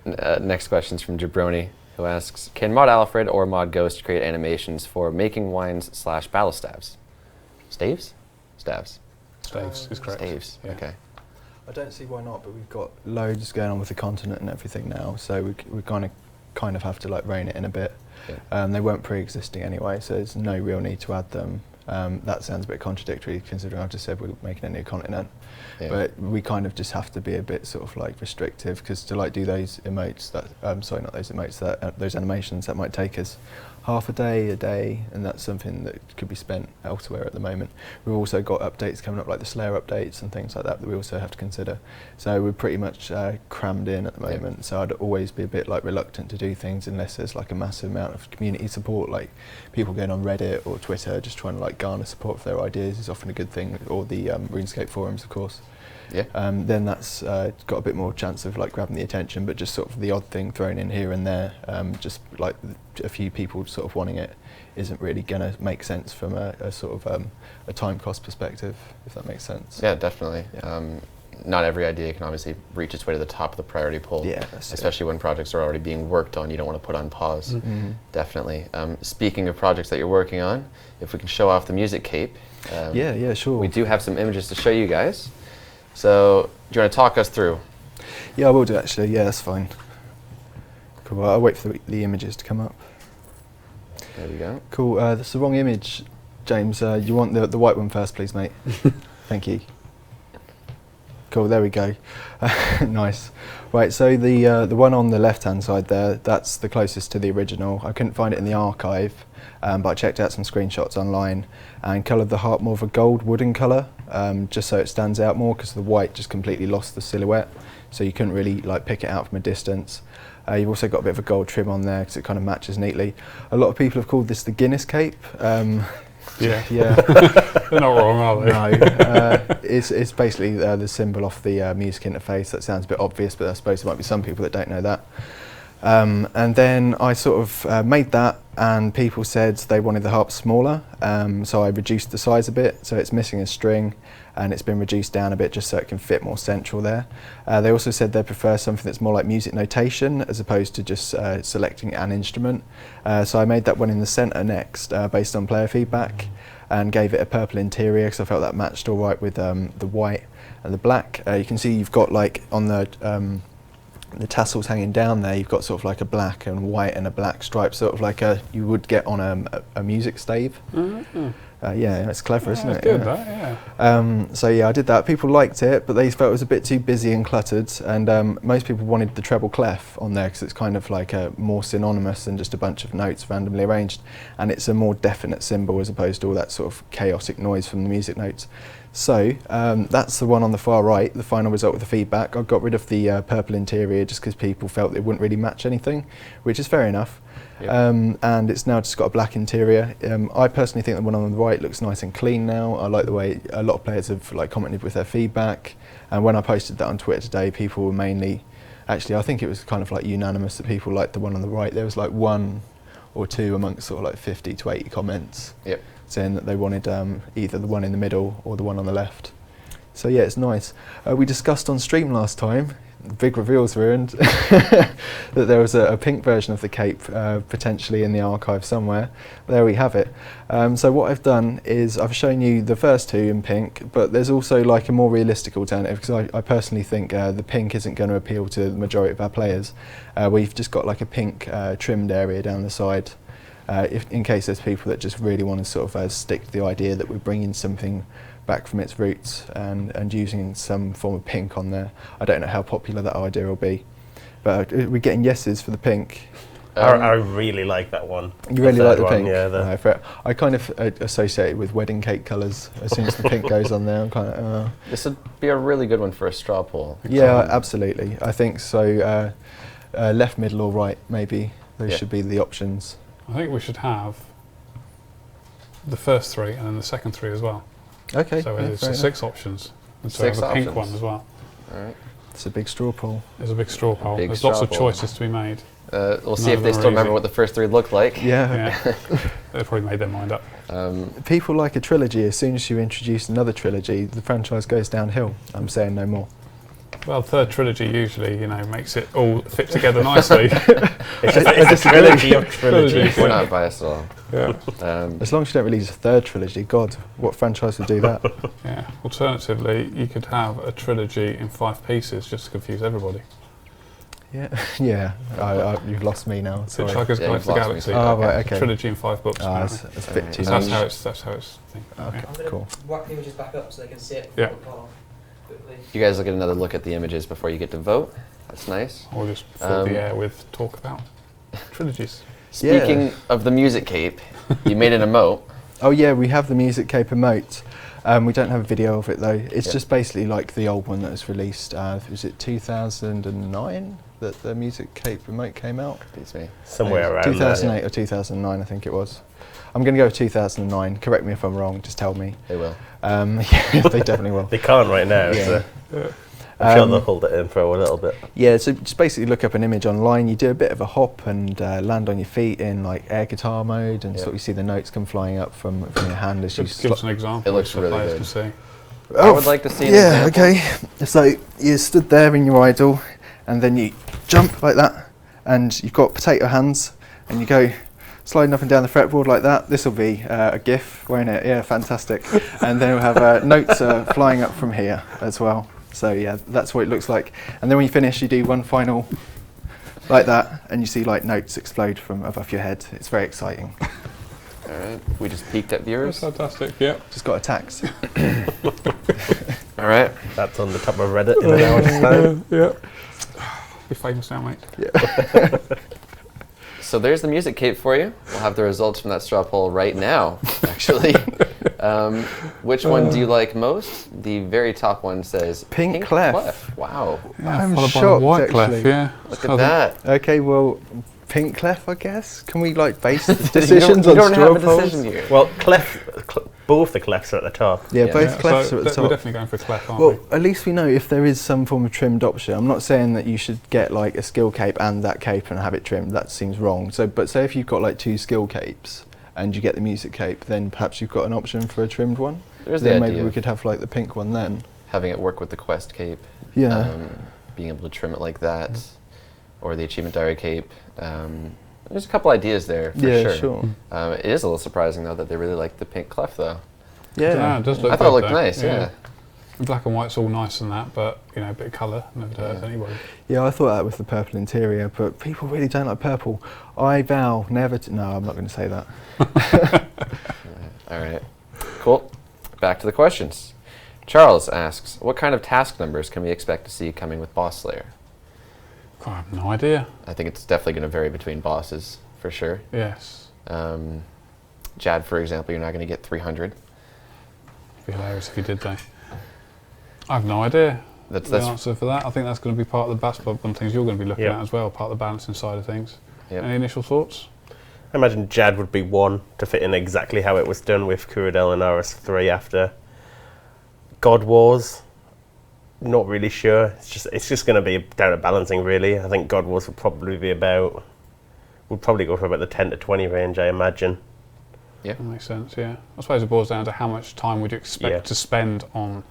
Speaker 1: right. Next question's from Jabroni, who asks, can Mod Alfred or Mod Ghost create animations for making wines / battle staves? Staves? Staves.
Speaker 2: Staves is correct.
Speaker 1: Staves.
Speaker 2: Yeah.
Speaker 1: Okay.
Speaker 3: I don't see why not, but we've got loads going on with the continent and everything now, so we kind of have to like rein it in a bit.
Speaker 1: Yeah.
Speaker 3: They weren't pre-existing anyway, so there's no real need to add them. That sounds a bit contradictory considering I just said we're making a new continent.
Speaker 1: Yeah.
Speaker 3: But we kind of just have to be a bit sort of like restrictive, because to like do those emotes that not those emotes, that those animations, that might take us half a day, and that's something that could be spent elsewhere at the moment. We've also got updates coming up, like the Lair updates and things like that we also have to consider. So we're pretty much crammed in at the moment. So I'd always be a bit like reluctant to do things unless there's like a massive amount of community support, like people going on Reddit or Twitter just trying to like garner support for their ideas is often a good thing, or the RuneScape forums, of course.
Speaker 1: Yeah.
Speaker 3: Then that's got a bit more chance of like grabbing the attention, but just sort of the odd thing thrown in here and there, just like a few people sort of wanting it, isn't really going to make sense from a sort of a time cost perspective, if that makes sense.
Speaker 1: Yeah, definitely.
Speaker 3: Yeah.
Speaker 1: Not every idea can obviously reach its way to the top of the priority poll.
Speaker 3: Yeah, that's
Speaker 1: especially when projects are already being worked on. You don't want to put on pause.
Speaker 3: Mm-hmm.
Speaker 1: Definitely. Speaking of projects that you're working on, if we can show off the music cape.
Speaker 3: Yeah, sure.
Speaker 1: We do have some images to show you guys. So, do you want to talk us through?
Speaker 3: Yeah, I will do actually. Yeah, that's fine. Cool. I'll wait for the images to come up.
Speaker 1: There we go.
Speaker 3: Cool. That's the wrong image, James. You want the white one first, please, mate. Thank you. Cool. There we go. Nice. Right. So the one on the left-hand side there, that's the closest to the original. I couldn't find it in the archive, but I checked out some screenshots online and coloured the heart more of a gold wooden colour, just so it stands out more, because the white just completely lost the silhouette, so you couldn't really like pick it out from a distance. You've also got a bit of a gold trim on there because it kind of matches neatly. A lot of people have called this the Guinness cape.
Speaker 2: Yeah. They're not wrong, are they?
Speaker 3: No, it's basically the symbol off the music interface. That sounds a bit obvious, but I suppose there might be some people that don't know that. And then I sort of made that, and people said they wanted the harp smaller, so I reduced the size a bit, so it's missing a string, and it's been reduced down a bit just so it can fit more central there. They also said they prefer something that's more like music notation as opposed to just selecting an instrument. So I made that one in the centre next, based on player feedback, and gave it a purple interior because I felt that matched all right with the white and the black. You can see you've got like on the tassels hanging down there, you've got sort of like a black and white and a black stripe, sort of like you would get on a music stave. Mm-hmm. Yeah, it's clever, isn't it?
Speaker 2: Good,
Speaker 3: yeah.
Speaker 2: that, yeah.
Speaker 3: So yeah, I did that. People liked it, but they felt it was a bit too busy and cluttered, and most people wanted the treble clef on there because it's kind of like more synonymous than just a bunch of notes randomly arranged, and it's a more definite symbol as opposed to all that sort of chaotic noise from the music notes. So that's the one on the far right, the final result with the feedback. I got rid of the purple interior just because people felt it wouldn't really match anything, which is fair enough. Yep. And it's now just got a black interior. I personally think the one on the right looks nice and clean now. I like the way a lot of players have like commented with their feedback, and when I posted that on Twitter today, people were mainly, actually I think it was kind of like unanimous that people liked the one on the right. There was like one or two amongst sort of like 50 to 80 comments. Yep. Saying that they wanted either the one in the middle or the one on the left. So yeah, it's nice. We discussed on stream last time, the big reveals ruined, that there was a pink version of the cape potentially in the archive somewhere. There we have it. So what I've done is I've shown you the first two in pink, but there's also like a more realistic alternative, because I personally think the pink isn't going to appeal to the majority of our players. We've just got like a pink trimmed area down the side. In case there's people that just really want to sort of stick to the idea that we're bringing something back from its roots and using some form of pink on there. I don't know how popular that idea will be, but we're getting yeses for the pink.
Speaker 4: I really like that one.
Speaker 3: You really like the
Speaker 4: one,
Speaker 3: pink?
Speaker 4: Yeah.
Speaker 3: I kind of associate it with wedding cake colours. As soon as the pink goes on there, I'm kind of...
Speaker 1: This would be a really good one for a straw poll.
Speaker 3: Yeah, absolutely. I think so. Left, middle or right, maybe. Those should be the options.
Speaker 2: I think we should have the first three and then the second three as well.
Speaker 3: Okay.
Speaker 2: So it's 6 options. And so
Speaker 1: Six
Speaker 2: we have a pink
Speaker 1: options.
Speaker 2: one as well.
Speaker 1: All right.
Speaker 3: It's a big straw poll.
Speaker 2: There's a big straw poll.
Speaker 1: Big
Speaker 2: There's lots
Speaker 1: straw
Speaker 2: of
Speaker 1: poll.
Speaker 2: choices to be made.
Speaker 1: We'll see if they still remember what the first 3 looked like.
Speaker 3: Yeah.
Speaker 2: They've probably made their mind up.
Speaker 3: People like a trilogy. As soon as you introduce another trilogy, the franchise goes downhill. I'm saying no more.
Speaker 2: Well, third trilogy usually, makes it all fit together nicely.
Speaker 4: It's a trilogy of trilogies.
Speaker 1: We're not biased at all.
Speaker 2: Yeah.
Speaker 3: As long as you don't release a third trilogy, God, what franchise would do that?
Speaker 2: Yeah. Alternatively, you could have a trilogy in 5 pieces just to confuse everybody.
Speaker 3: Yeah. You've lost me now. Sorry.
Speaker 2: Hitchhiker's Guide to the Galaxy.
Speaker 3: Oh, right, okay.
Speaker 2: Trilogy in 5 books.
Speaker 3: That's a bit too
Speaker 2: So
Speaker 3: much.
Speaker 2: that's how it's.
Speaker 3: Okay,
Speaker 7: I'm gonna
Speaker 3: cool.
Speaker 7: whack the images back up so they can see it.
Speaker 2: Yeah.
Speaker 7: Quickly.
Speaker 1: You guys will get another look at the images before you get to vote. That's nice.
Speaker 2: Or just fill the air with talk about trilogies.
Speaker 1: Speaking of the music cape, you made an emote.
Speaker 3: Oh yeah, we have the music cape emote. We don't have a video of it though. It's just basically like the old one that was released. Was it 2009 that the music cape emote came out?
Speaker 1: Beats me.
Speaker 4: Somewhere around
Speaker 3: 2008 or 2009, I think it was. I'm going to go with 2009. Correct me if I'm wrong. Just tell me.
Speaker 1: They will.
Speaker 3: Yeah, they definitely will.
Speaker 4: They can't right now, so I'm sure they'll hold it in for a little bit.
Speaker 3: Yeah, so just basically look up an image online. You do a bit of a hop and land on your feet in like air guitar mode, and sort of you see the notes come flying up from your hand as you.
Speaker 2: Just give us an example.
Speaker 1: It looks
Speaker 2: so
Speaker 1: really
Speaker 2: players
Speaker 1: good.
Speaker 2: can see.
Speaker 1: I would like to see an example.
Speaker 3: Okay. So you stood there in your idle, and then you jump like that, and you've got potato hands, and you go sliding up and down the fretboard like that. This will be a GIF, won't it? Yeah, fantastic. And then we'll have notes flying up from here as well. So yeah, that's what it looks like. And then when you finish, you do one final like that, and you see like notes explode from above your head. It's very exciting.
Speaker 1: All right. We just peeked at viewers.
Speaker 2: That's fantastic. Yeah.
Speaker 3: Just got attacked.
Speaker 1: All right.
Speaker 4: That's on the top of Reddit in an hour's time.
Speaker 2: Yeah. Be famous now, mate.
Speaker 3: Yeah.
Speaker 1: So there's the music cape for you. We'll have the results from that straw poll right now, actually. Which one do you like most? The very top one says
Speaker 3: Pink Clef.
Speaker 1: Wow.
Speaker 2: Yeah,
Speaker 3: I'm
Speaker 2: followed by
Speaker 3: shocked,
Speaker 2: White Clef,
Speaker 3: actually.
Speaker 2: yeah.
Speaker 1: Look at that.
Speaker 3: Okay, well, Pink Clef, I guess. Can we like base the
Speaker 1: You
Speaker 3: decisions
Speaker 1: don't
Speaker 3: on straw
Speaker 1: have a
Speaker 3: polls?
Speaker 1: decision here.
Speaker 4: Well, both the clefs are at the top.
Speaker 3: Yeah,
Speaker 1: Yeah.
Speaker 3: both clefs
Speaker 2: so
Speaker 3: are at the
Speaker 2: we're
Speaker 3: top.
Speaker 2: definitely going for Clef, aren't
Speaker 3: Well, at least we know if there is some form of trimmed option. I'm not saying that you should get like a skill cape and that cape and have it trimmed. That seems wrong. So, but say if you've got like 2 skill capes and you get the music cape, then perhaps you've got an option for a trimmed one.
Speaker 1: There's the
Speaker 3: Then
Speaker 1: idea
Speaker 3: maybe we
Speaker 1: of
Speaker 3: could have like the pink one then.
Speaker 1: having it work with the quest cape.
Speaker 3: Yeah.
Speaker 1: Being able to trim it like that, or the achievement diary cape. There's a couple ideas there for
Speaker 3: Yeah,
Speaker 1: sure.
Speaker 3: sure.
Speaker 1: It is a little surprising though that they really like the pink clef though.
Speaker 3: Yeah.
Speaker 2: It does look
Speaker 1: I thought it
Speaker 2: good,
Speaker 1: looked
Speaker 2: though.
Speaker 1: nice. Yeah.
Speaker 2: Black and white's all nice and that, but a bit of colour never hurts anybody.
Speaker 3: Yeah, I thought that with the purple interior, but people really don't like purple. I vow never to. No, I'm not going to say that.
Speaker 1: All right. Cool. Back to the questions. Charles asks, what kind of task numbers can we expect to see coming with Boss Slayer?
Speaker 2: I have no idea.
Speaker 1: I think it's definitely going to vary between bosses, for sure.
Speaker 2: Yes.
Speaker 1: Jad, for example, you're not going to get 300.
Speaker 2: It'd be hilarious if you did, though. I have no idea
Speaker 1: That's
Speaker 2: the answer for that. I think that's going to be part of the one of the things you're going to be looking
Speaker 4: Yep.
Speaker 2: at as well, part of the balancing side of things.
Speaker 1: Yep.
Speaker 2: Any initial thoughts?
Speaker 4: I imagine Jad would be one to fit in exactly how it was done with Kuradel and RS3 after. God Wars, not really sure. It's just going to be down to balancing, really. I think God Wars would probably go for about the 10 to 20 range, I imagine.
Speaker 2: That makes sense, yeah. I suppose it boils down to how much time would you expect to spend on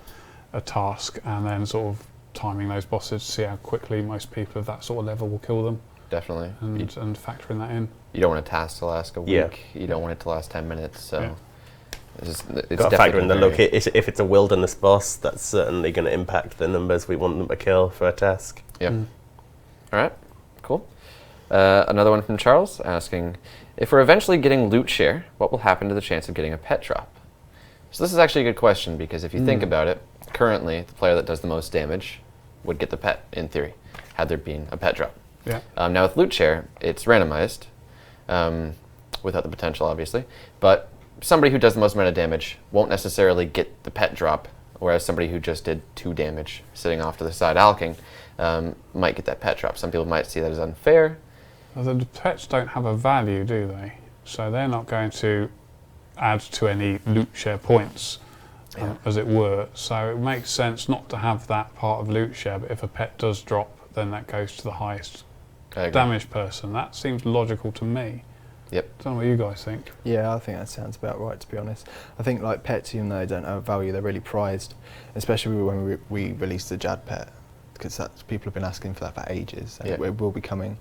Speaker 2: a task, and then sort of timing those bosses to see how quickly most people of that sort of level will kill them,
Speaker 1: Definitely.
Speaker 2: and factoring that in.
Speaker 1: You don't want a task to last a week.
Speaker 4: Yeah.
Speaker 1: You don't want it to last 10 minutes. So it's
Speaker 4: Got to factor in the
Speaker 1: gonna vary.
Speaker 4: location. If it's a wilderness boss, that's certainly going to impact the numbers we want them to kill for a task.
Speaker 1: Yep. All right. Cool. Another one from Charles asking, if we're eventually getting loot share, what will happen to the chance of getting a pet drop? So this is actually a good question, because if you think about it, currently the player that does the most damage would get the pet, in theory, had there been a pet drop.
Speaker 2: Yeah.
Speaker 1: Now with loot share, it's randomized, without the potential, obviously, but somebody who does the most amount of damage won't necessarily get the pet drop, whereas somebody who just did 2 damage sitting off to the side alking might get that pet drop. Some people might see that as unfair.
Speaker 2: Well, the pets don't have a value, do they? So they're not going to add to any loot share points, as it were. So it makes sense not to have that part of loot share, but if a pet does drop, then that goes to the highest
Speaker 1: I agree.
Speaker 2: damage person. That seems logical to me.
Speaker 1: Yep.
Speaker 2: Don't know what you guys think.
Speaker 3: Yeah, I think that sounds about right, to be honest. I think like pets, even though they don't have value, they're really prized, especially when we released the Jad pet. because people have been asking for that for ages, and
Speaker 1: Yeah.
Speaker 3: it will be coming.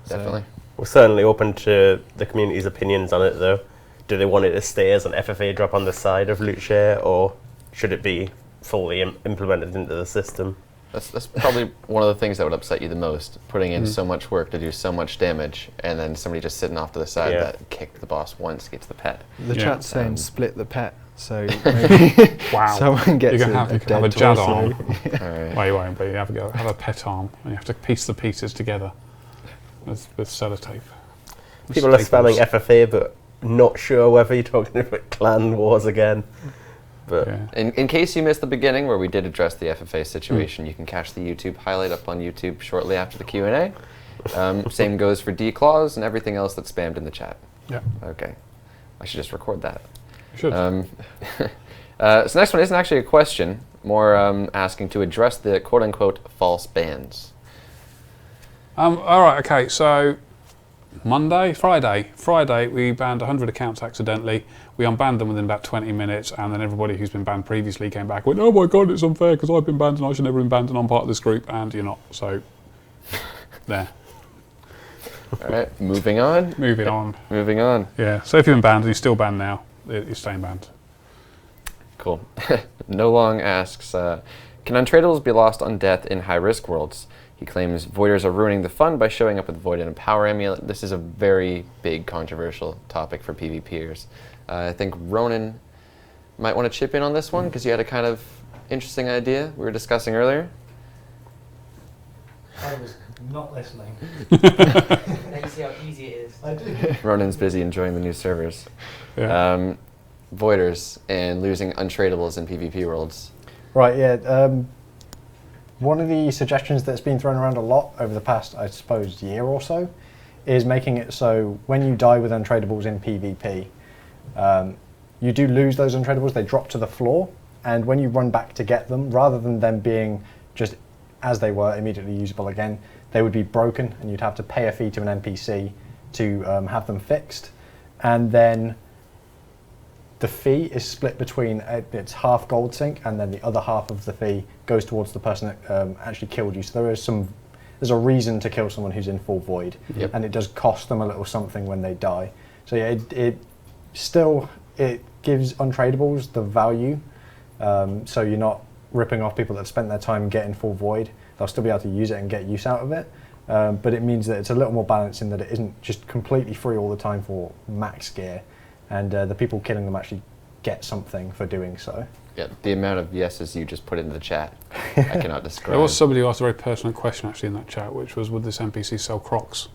Speaker 3: So-
Speaker 1: Definitely.
Speaker 4: We're certainly open to the community's opinions on it, though. Do they want it to stay as an FFA drop on the side of loot share, or should it be fully implemented into the system?
Speaker 1: That's probably one of the things that would upset you the most, putting in so much work to do so much damage, and then somebody just sitting off to the side
Speaker 4: Yeah.
Speaker 1: that kicked the boss once gets the pet.
Speaker 3: The
Speaker 2: Yeah.
Speaker 3: chat's saying split the pet, so maybe
Speaker 2: Wow.
Speaker 3: someone gets
Speaker 2: You can have a Jad
Speaker 3: torso.
Speaker 2: arm.
Speaker 1: All right.
Speaker 2: Well, you won't, but you have a pet arm, and you have to piece the pieces together with sellotape.
Speaker 4: People are
Speaker 2: Staples.
Speaker 4: spamming FFA, but not sure whether you're talking about clan wars again. But
Speaker 2: Yeah.
Speaker 1: In case you missed the beginning where we did address the FFA situation, you can catch the YouTube highlight up on YouTube shortly after the Q&A. Same goes for D-Claws and everything else that's spammed in the chat.
Speaker 2: Yeah.
Speaker 1: Okay. I should just record that.
Speaker 2: You should.
Speaker 1: So next one isn't actually a question, more asking to address the quote-unquote false bans.
Speaker 2: All right. Okay. So Friday, we banned 100 accounts accidentally. We unbanned them within about 20 minutes, and then everybody who's been banned previously came back and went, "Oh my God, it's unfair because I've been banned and I should never have been banned and I'm part of this group," and you're not. So there.
Speaker 1: All right, moving on.
Speaker 2: Moving on.
Speaker 1: Moving on.
Speaker 2: Yeah. So if you've been banned and you're still banned now, you're staying banned.
Speaker 1: Cool. No Long asks, can untradables be lost on death in high-risk worlds? He claims voiders are ruining the fun by showing up with void and a power amulet. This is a very big controversial topic for PvPers. I think Ronan might want to chip in on this one because you had a kind of interesting idea we were discussing earlier.
Speaker 5: I was not listening.
Speaker 7: Now you see how easy it is.
Speaker 5: I do.
Speaker 1: Ronan's busy enjoying the new servers.
Speaker 2: Yeah.
Speaker 1: Voiders and losing untradables in PvP worlds.
Speaker 6: Right, yeah. One of the suggestions that's been thrown around a lot over the past, I suppose, year or so, is making it so when you die with untradables in PvP, you do lose those untradables, they drop to the floor, and when you run back to get them, rather than them being just as they were immediately usable again, they would be broken, and you'd have to pay a fee to an NPC to have them fixed. And then the fee is split between, it's half gold sync, and then the other half of the fee goes towards the person that actually killed you. So there's a reason to kill someone who's in full void,
Speaker 1: Yep.
Speaker 6: and it does cost them a little something when they die. So yeah, it gives untradables the value, so you're not ripping off people that have spent their time getting full void. They'll still be able to use it and get use out of it, but it means that it's a little more balanced in that it isn't just completely free all the time for max gear, and the people killing them actually get something for doing so.
Speaker 1: Yeah, the amount of yeses you just put into the chat, I cannot describe.
Speaker 2: There was somebody who asked a very pertinent question actually in that chat, which was, would this NPC sell Crocs?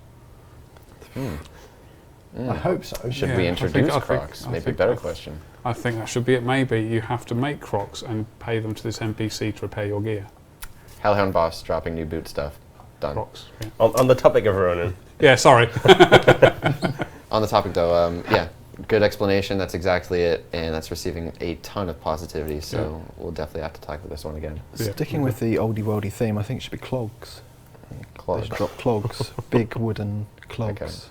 Speaker 6: I hope so.
Speaker 1: Should
Speaker 2: Yeah,
Speaker 1: we
Speaker 2: I think-
Speaker 1: introduce
Speaker 2: I think-
Speaker 1: Crocs?
Speaker 2: I
Speaker 1: Maybe a
Speaker 2: think-
Speaker 1: better question.
Speaker 2: I think that should be it. Maybe you have to make Crocs and pay them to this NPC to repair your gear.
Speaker 1: Hellhound Boss dropping new boot stuff. Done.
Speaker 2: Crocs. Yeah,
Speaker 4: on the topic of Ronan,
Speaker 2: yeah sorry.
Speaker 1: On the topic though, yeah, good explanation. That's exactly it, and that's receiving a ton of positivity. So we'll definitely have to talk about this one again.
Speaker 2: Yeah.
Speaker 3: Sticking with the oldie worldy theme, I think it should be clogs. They
Speaker 1: Clog.
Speaker 3: should drop clogs, big wooden clogs.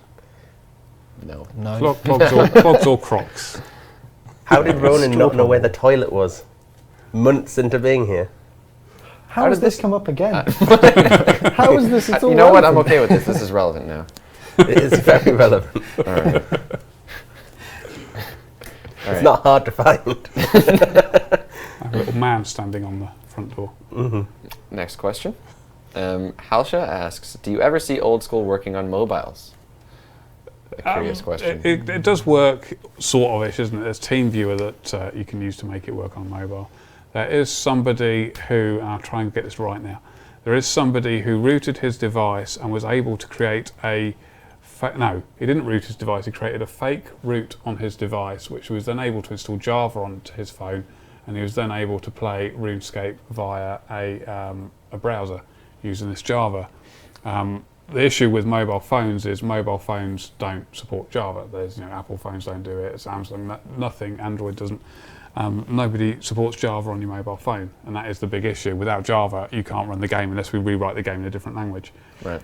Speaker 1: No.
Speaker 3: No.
Speaker 2: Clogs or Crocs.
Speaker 4: how did Ronan
Speaker 3: Straw
Speaker 4: not know where the
Speaker 3: bubble.
Speaker 4: toilet was? Months into being here.
Speaker 6: How
Speaker 1: does
Speaker 6: has this
Speaker 1: this-
Speaker 6: come up again? How is this at all
Speaker 1: You know what? I'm
Speaker 6: relevant?
Speaker 1: okay with this. This is relevant now.
Speaker 4: It is very relevant.
Speaker 1: All right.
Speaker 4: It's not hard to find.
Speaker 2: I have a little man standing on the front door.
Speaker 1: Next question. Halsha asks, do you ever see Old School working on mobiles? A curious question.
Speaker 2: It does work sort of ish, isn't it? There's TeamViewer that you can use to make it work on mobile. There is somebody who, and I'll try and get this right now, there is somebody who rooted his device and was able to create a, no, he didn't root his device, he created a fake root on his device, which he was then able to install Java onto his phone, and he was then able to play RuneScape via a browser using this Java. The issue with mobile phones is mobile phones don't support Java. There's, Apple phones don't do it, Samsung, nothing, Android doesn't. Nobody supports Java on your mobile phone, and that is the big issue. Without Java, you can't run the game unless we rewrite the game in a different language.
Speaker 1: Right.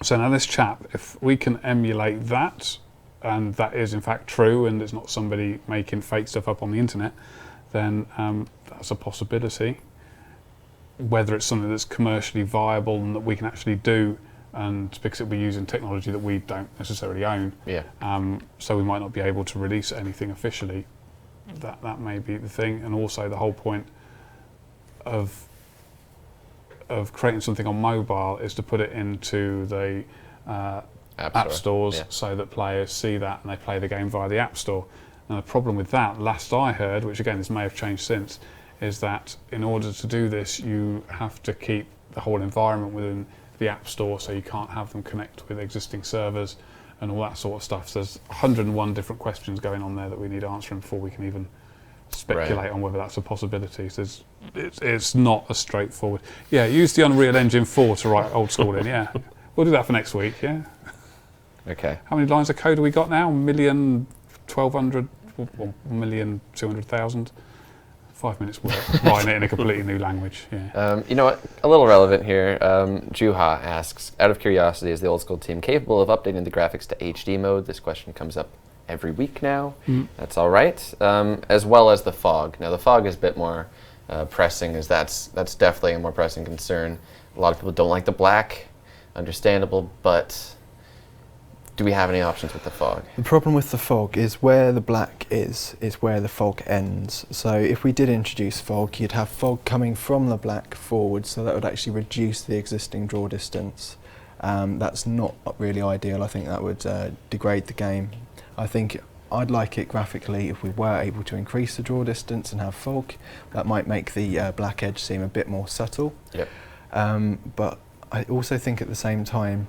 Speaker 2: So now this chap, if we can emulate that, and that is in fact true, and it's not somebody making fake stuff up on the internet, then that's a possibility. whether it's something that's commercially viable and that we can actually do, and because it'll be using technology that we don't necessarily own.
Speaker 1: Yeah.
Speaker 2: So we might not be able to release anything officially. That may be the thing, and also the whole point of creating something on mobile is to put it into the app stores so that players see that and they play the game via the App Store. And the problem with that, last I heard, which again this may have changed since, is that in order to do this you have to keep the whole environment within the App Store, so you can't have them connect with existing servers and all that sort of stuff. So there's 101 different questions going on there that we need answering before we can even speculate on whether that's a possibility. So it's not as straightforward. Yeah, use the Unreal Engine 4 to write Old School in, yeah. We'll do that for next week, yeah.
Speaker 1: Okay.
Speaker 2: How many lines of code have we got now? 1,100,000, 1,200,000? 5 minutes work, writing it in a completely new language, yeah.
Speaker 1: You know what, a little relevant here, Juha asks, out of curiosity, is the Old School team capable of updating the graphics to HD mode? This question comes up every week now. That's all right. As well as the fog. Now the fog is a bit more pressing, as that's definitely a more pressing concern. A lot of people don't like the black, understandable, but do we have any options with the fog?
Speaker 3: The problem with the fog is where the black is where the fog ends. So if we did introduce fog, you'd have fog coming from the black forward, so that would actually reduce the existing draw distance. That's not really ideal. I think that would degrade the game. I think I'd like it graphically if we were able to increase the draw distance and have fog. That might make the black edge seem a bit more subtle.
Speaker 1: Yep.
Speaker 3: But I also think at the same time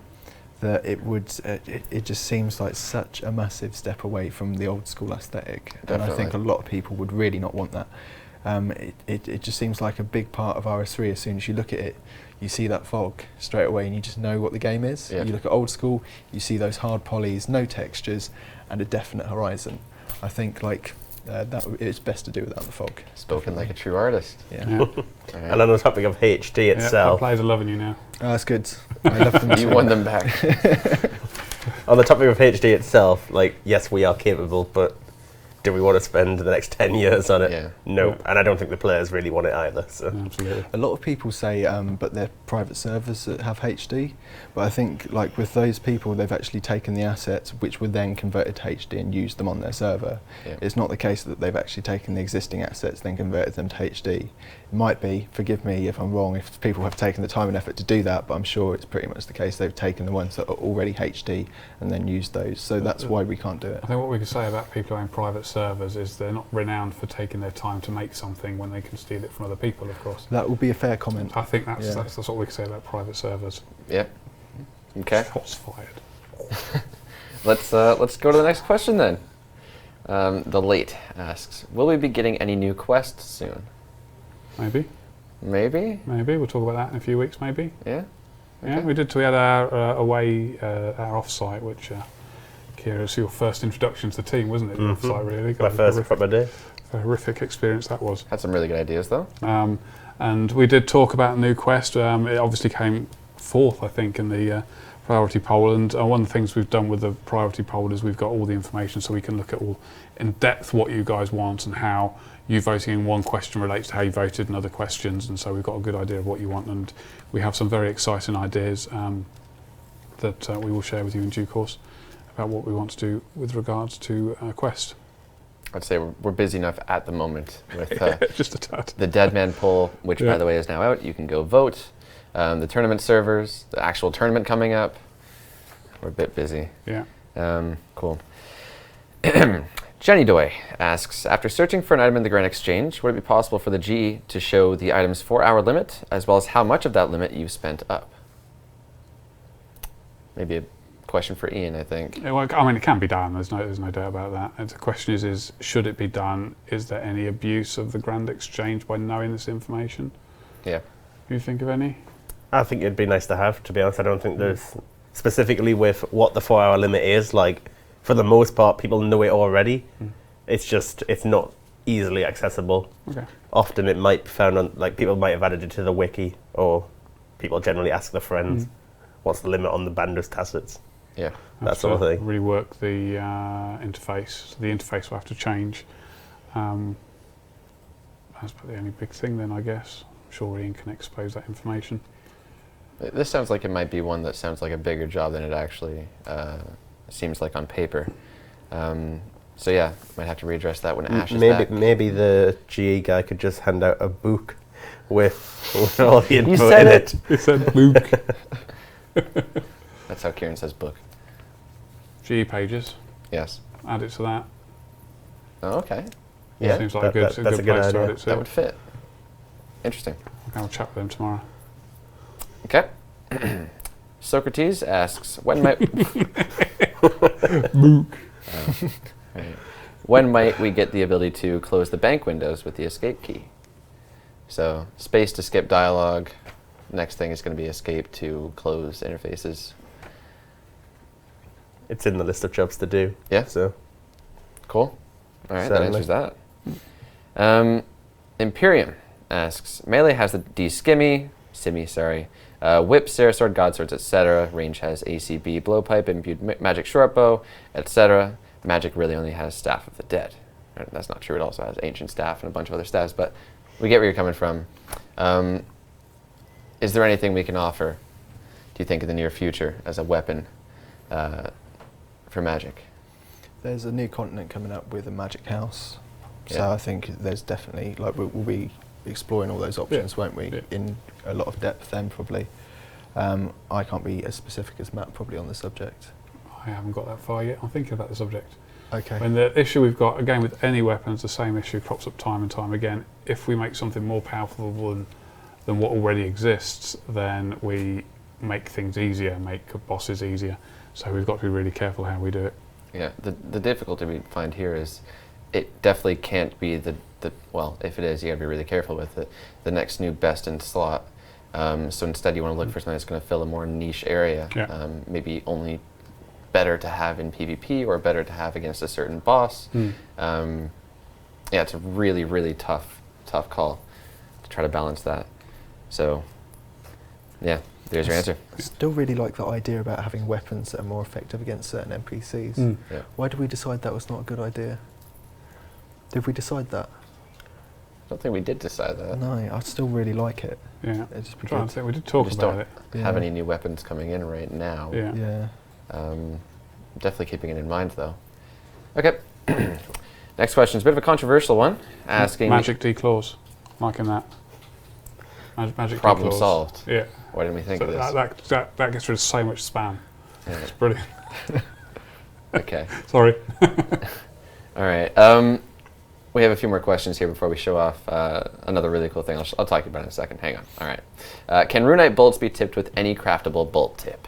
Speaker 3: that it would, it just seems like such a massive step away from the old school aesthetic.
Speaker 1: Definitely.
Speaker 3: And I think a lot of people would really not want that. It just seems like a big part of RS3. As soon as you look at it, you see that fog straight away and you just know what the game is.
Speaker 1: Yeah.
Speaker 3: You look at old school, you see those hard polys, no textures, and a definite horizon. I think like it's best to do without the fog.
Speaker 1: Spoken like a true artist.
Speaker 3: Yeah.
Speaker 1: All right.
Speaker 4: And on the topic of HD
Speaker 2: Yeah,
Speaker 4: itself,
Speaker 2: players are loving you now.
Speaker 3: Oh, that's good. I love them
Speaker 1: You
Speaker 3: too.
Speaker 1: won them back.
Speaker 4: on the topic of HD itself, like, yes, we are capable, but do we want to spend the next 10 years on it?
Speaker 1: Yeah.
Speaker 4: Nope. And I don't think the players really want it either. So.
Speaker 2: Absolutely.
Speaker 3: A lot of people say, but they're private servers that have HD. But I think, like with those people, they've actually taken the assets, which were then converted to HD, and used them on their server.
Speaker 1: Yeah.
Speaker 3: It's not the case that they've actually taken the existing assets, then converted them to HD. It might be, forgive me if I'm wrong, if people have taken the time and effort to do that, but I'm sure it's pretty much the case they've taken the ones that are already HD and then used those. So that's why we can't do it.
Speaker 2: I think what we can say about people who own private servers is they're not renowned for taking their time to make something when they can steal it from other people, of course.
Speaker 3: That would be a fair comment.
Speaker 2: I think that's
Speaker 3: Yeah.
Speaker 2: that's what we can say about private servers.
Speaker 1: Yep. Okay.
Speaker 2: Shots fired.
Speaker 1: Let's go to the next question then. The Late asks, will we be getting any new quests soon?
Speaker 2: Maybe.
Speaker 1: Maybe?
Speaker 2: Maybe. We'll talk about that in a few weeks, maybe.
Speaker 1: Yeah?
Speaker 2: Yeah,
Speaker 1: Okay.
Speaker 2: we did. We had our away, our off-site, which, Kieren, was your first introduction to the team, wasn't it? The off-site, really.
Speaker 4: My first proper day.
Speaker 2: Horrific experience that was.
Speaker 1: Had some really good ideas though.
Speaker 2: And we did talk about a new quest. It obviously came fourth, I think, in the priority poll. And one of the things we've done with the priority poll is we've got all the information, so we can look at all in depth what you guys want and how you voting in one question relates to how you voted in other questions. And so we've got a good idea of what you want. And we have some very exciting ideas that we will share with you in due course about what we want to do with regards to quest.
Speaker 1: I'd say we're busy enough at the moment with
Speaker 2: Just a tad.
Speaker 1: the Deadman poll, which
Speaker 2: Yeah.
Speaker 1: by the way is now out. You can go vote. The tournament servers, the actual tournament coming up. We're a bit busy.
Speaker 2: Yeah.
Speaker 1: Cool. Jenny Doy asks, after searching for an item in the Grand Exchange, would it be possible for the G to show the item's 4-hour limit, as well as how much of that limit you've spent up? Maybe a question for Ian, I think.
Speaker 2: Yeah, well, I mean, it can be done. There's no doubt about that. And the question is should it be done? Is there any abuse of the Grand Exchange by knowing this information?
Speaker 1: Yeah.
Speaker 2: Do you think of any?
Speaker 4: I think it'd be nice to have, to be honest. I don't think there's, specifically with what the 4-hour limit is, like, for the most part, people know it already. It's just, it's not easily accessible.
Speaker 2: Okay.
Speaker 4: Often it might be found on, like, people might have added it to the wiki, or people generally ask their friends, what's the limit on the Bandos tacits?
Speaker 1: Yeah.
Speaker 4: That sort of
Speaker 2: to
Speaker 4: thing.
Speaker 2: Rework the interface. So the interface will have to change. That's probably the only big thing then, I guess. sure Ian can expose that information.
Speaker 1: This sounds like it might be one that sounds like a bigger job than it actually seems like on paper. So yeah, might have to readdress that when Ash is back.
Speaker 4: Maybe the GE guy could just hand out a book with all the info
Speaker 1: said
Speaker 4: in
Speaker 1: it.
Speaker 4: it.
Speaker 2: He said Luke.
Speaker 1: That's how Kieren says book.
Speaker 2: GE pages.
Speaker 1: Yes.
Speaker 2: Add it to that.
Speaker 1: Oh, okay. Yeah,
Speaker 2: Seems like
Speaker 4: that's
Speaker 2: a
Speaker 4: a
Speaker 2: good
Speaker 4: good
Speaker 2: place to
Speaker 4: idea.
Speaker 2: add it to.
Speaker 1: that would fit. Interesting.
Speaker 2: I'll chat with them tomorrow.
Speaker 1: Okay. Socrates asks, when might right. When might we get the ability to close the bank windows with the escape key? So space to skip dialogue. Next thing is going to be escape to close interfaces.
Speaker 4: It's in the list of jobs to do.
Speaker 1: Yeah.
Speaker 4: So
Speaker 1: Cool. All right,
Speaker 4: Certainly.
Speaker 1: that answers that. Imperium asks, melee has the D-Skimmy, Whip, Sarah Sword, God Swords, etc. Range has ACB, Blowpipe, Imbued Magic Shortbow, etc. Magic really only has Staff of the Dead. Right, that's not true. It also has Ancient Staff and a bunch of other staffs, but we get where you're coming from. Is there anything we can offer, do you think, in the near future as a weapon for Magic?
Speaker 3: There's a new continent coming up with a magic house, so
Speaker 1: Yeah.
Speaker 3: I think there's definitely we'll be exploring all those options, won't we?
Speaker 2: Yeah.
Speaker 3: In a lot of depth, then probably. I can't be as specific as Matt probably on the subject.
Speaker 2: I haven't got that far yet. I'm thinking about the subject.
Speaker 3: Okay.
Speaker 2: When the issue we've got, again, with any weapons, the same issue crops up time and time again. If we make something more powerful than what already exists, then we make things easier, make bosses easier. So we've got to be really careful how we do it.
Speaker 1: Yeah, the difficulty we find here is it definitely can't be well, if it is, you gotta be really careful with it, the next new best in slot. So instead you want to look for something that's going to fill a more niche area,
Speaker 2: Yeah.
Speaker 1: maybe only better to have in PvP or better to have against a certain boss. Yeah, it's a really, really tough call to try to balance that. So, yeah, there's your answer.
Speaker 3: I still really like the idea about having weapons that are more effective against certain NPCs.
Speaker 1: Yeah.
Speaker 3: Why did we decide that was not a good idea? Did we decide that?
Speaker 1: I don't think we did decide that.
Speaker 3: No, I still really like it.
Speaker 2: Yeah.
Speaker 3: It'd just be
Speaker 2: I'm trying
Speaker 3: good.
Speaker 2: to think. We did talk
Speaker 1: just
Speaker 2: about
Speaker 1: don't
Speaker 2: it.
Speaker 1: have
Speaker 3: Yeah.
Speaker 1: any new weapons coming in right now.
Speaker 2: Yeah.
Speaker 3: Yeah.
Speaker 1: Definitely keeping it in mind, though. Okay. Next question is a bit of a controversial one, asking...
Speaker 2: Magic declaws. Liking that. Magic
Speaker 1: Problem
Speaker 2: declaws.
Speaker 1: solved.
Speaker 2: Yeah.
Speaker 1: Why didn't we think
Speaker 2: So
Speaker 1: of this?
Speaker 2: that gets rid of so much spam.
Speaker 1: Yeah.
Speaker 2: It's brilliant.
Speaker 1: Okay.
Speaker 2: Sorry.
Speaker 1: All right. We have a few more questions here before we show off another really cool thing. I'll talk about it in a second. Hang on. All right. Can runite bolts be tipped with any craftable bolt tip?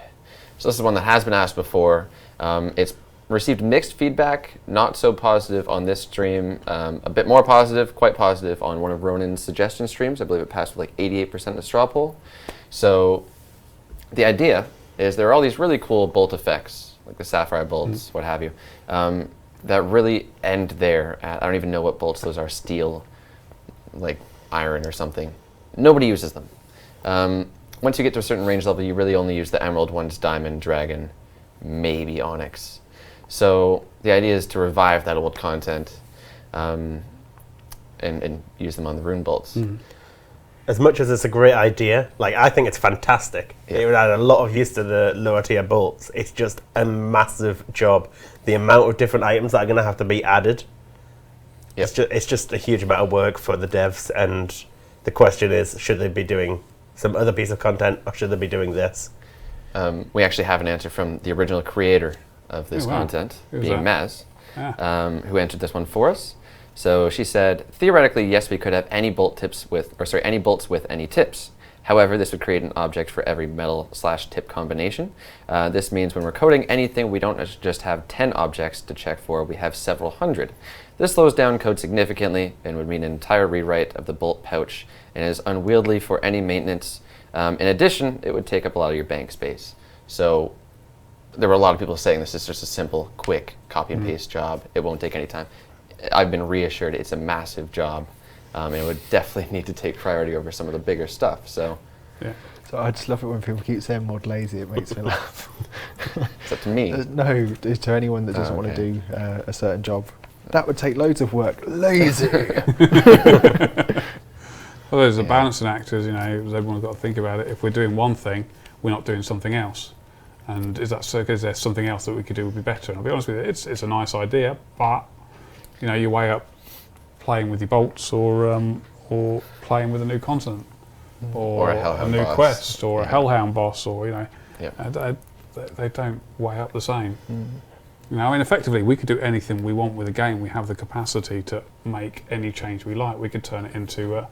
Speaker 1: So this is one that has been asked before. It's received mixed feedback, not so positive on this stream, a bit more positive, quite positive on one of Ronan's suggestion streams. I believe it passed with like 88% in the straw poll. So the idea is there are all these really cool bolt effects, like the sapphire bolts, what have you, that really end there at, I don't even know what bolts those are, steel, like iron or something. Nobody uses them. Once you get to a certain range level, you really only use the emerald ones, diamond, dragon, maybe onyx. So the idea is to revive that old content and use them on the rune bolts.
Speaker 4: as much as it's a great idea, like I think it's fantastic.
Speaker 1: Yeah.
Speaker 4: It would add a lot of use to the lower tier bolts. It's just a massive job. The amount of different items that are going to have to be added.
Speaker 1: Yep.
Speaker 4: It's just a huge amount of work for the devs, and the question is, should they be doing some other piece of content, or should they be doing this?
Speaker 1: We actually have an answer from the original creator of this
Speaker 2: Oh, wow.
Speaker 1: content,
Speaker 2: Who's
Speaker 1: being
Speaker 2: that?
Speaker 1: Maz,
Speaker 2: Yeah.
Speaker 1: who answered this one for us. So she said, theoretically, yes, we could have any bolt tips with, any bolts with any tips. However, this would create an object for every metal/tip combination. This means when we're coding anything, we don't just have 10 objects to check for, we have several hundred. This slows down code significantly and would mean an entire rewrite of the bolt pouch and is unwieldy for any maintenance. In addition, it would take up a lot of your bank space. So there were a lot of people saying this is just a simple, quick copy and paste job. It won't take any time. I've been reassured it's a massive job. And it would definitely need to take priority over some of the bigger stuff. So
Speaker 2: Yeah.
Speaker 3: So I just love it when people keep saying mod lazy. It makes me laugh.
Speaker 1: it's up to me.
Speaker 3: No, to anyone that doesn't want
Speaker 1: okay.
Speaker 3: to do a certain job. That would take loads of work. Lazy.
Speaker 2: Well, there's a
Speaker 1: Yeah.
Speaker 2: balancing act, as everyone's got to think about it. If we're doing one thing, we're not doing something else. And is that so? Is there something else that we could do would be better? And I'll be honest with you, it's a nice idea, but you weigh up playing with your bolts or playing with a new continent,
Speaker 1: Or a
Speaker 2: a
Speaker 1: Hellhound
Speaker 2: new
Speaker 1: boss.
Speaker 2: quest, or a
Speaker 1: Yeah.
Speaker 2: Hellhound boss, or
Speaker 1: Yep.
Speaker 2: they don't weigh up the same. And effectively, we could do anything we want with a game. We have the capacity to make any change we like. We could turn it into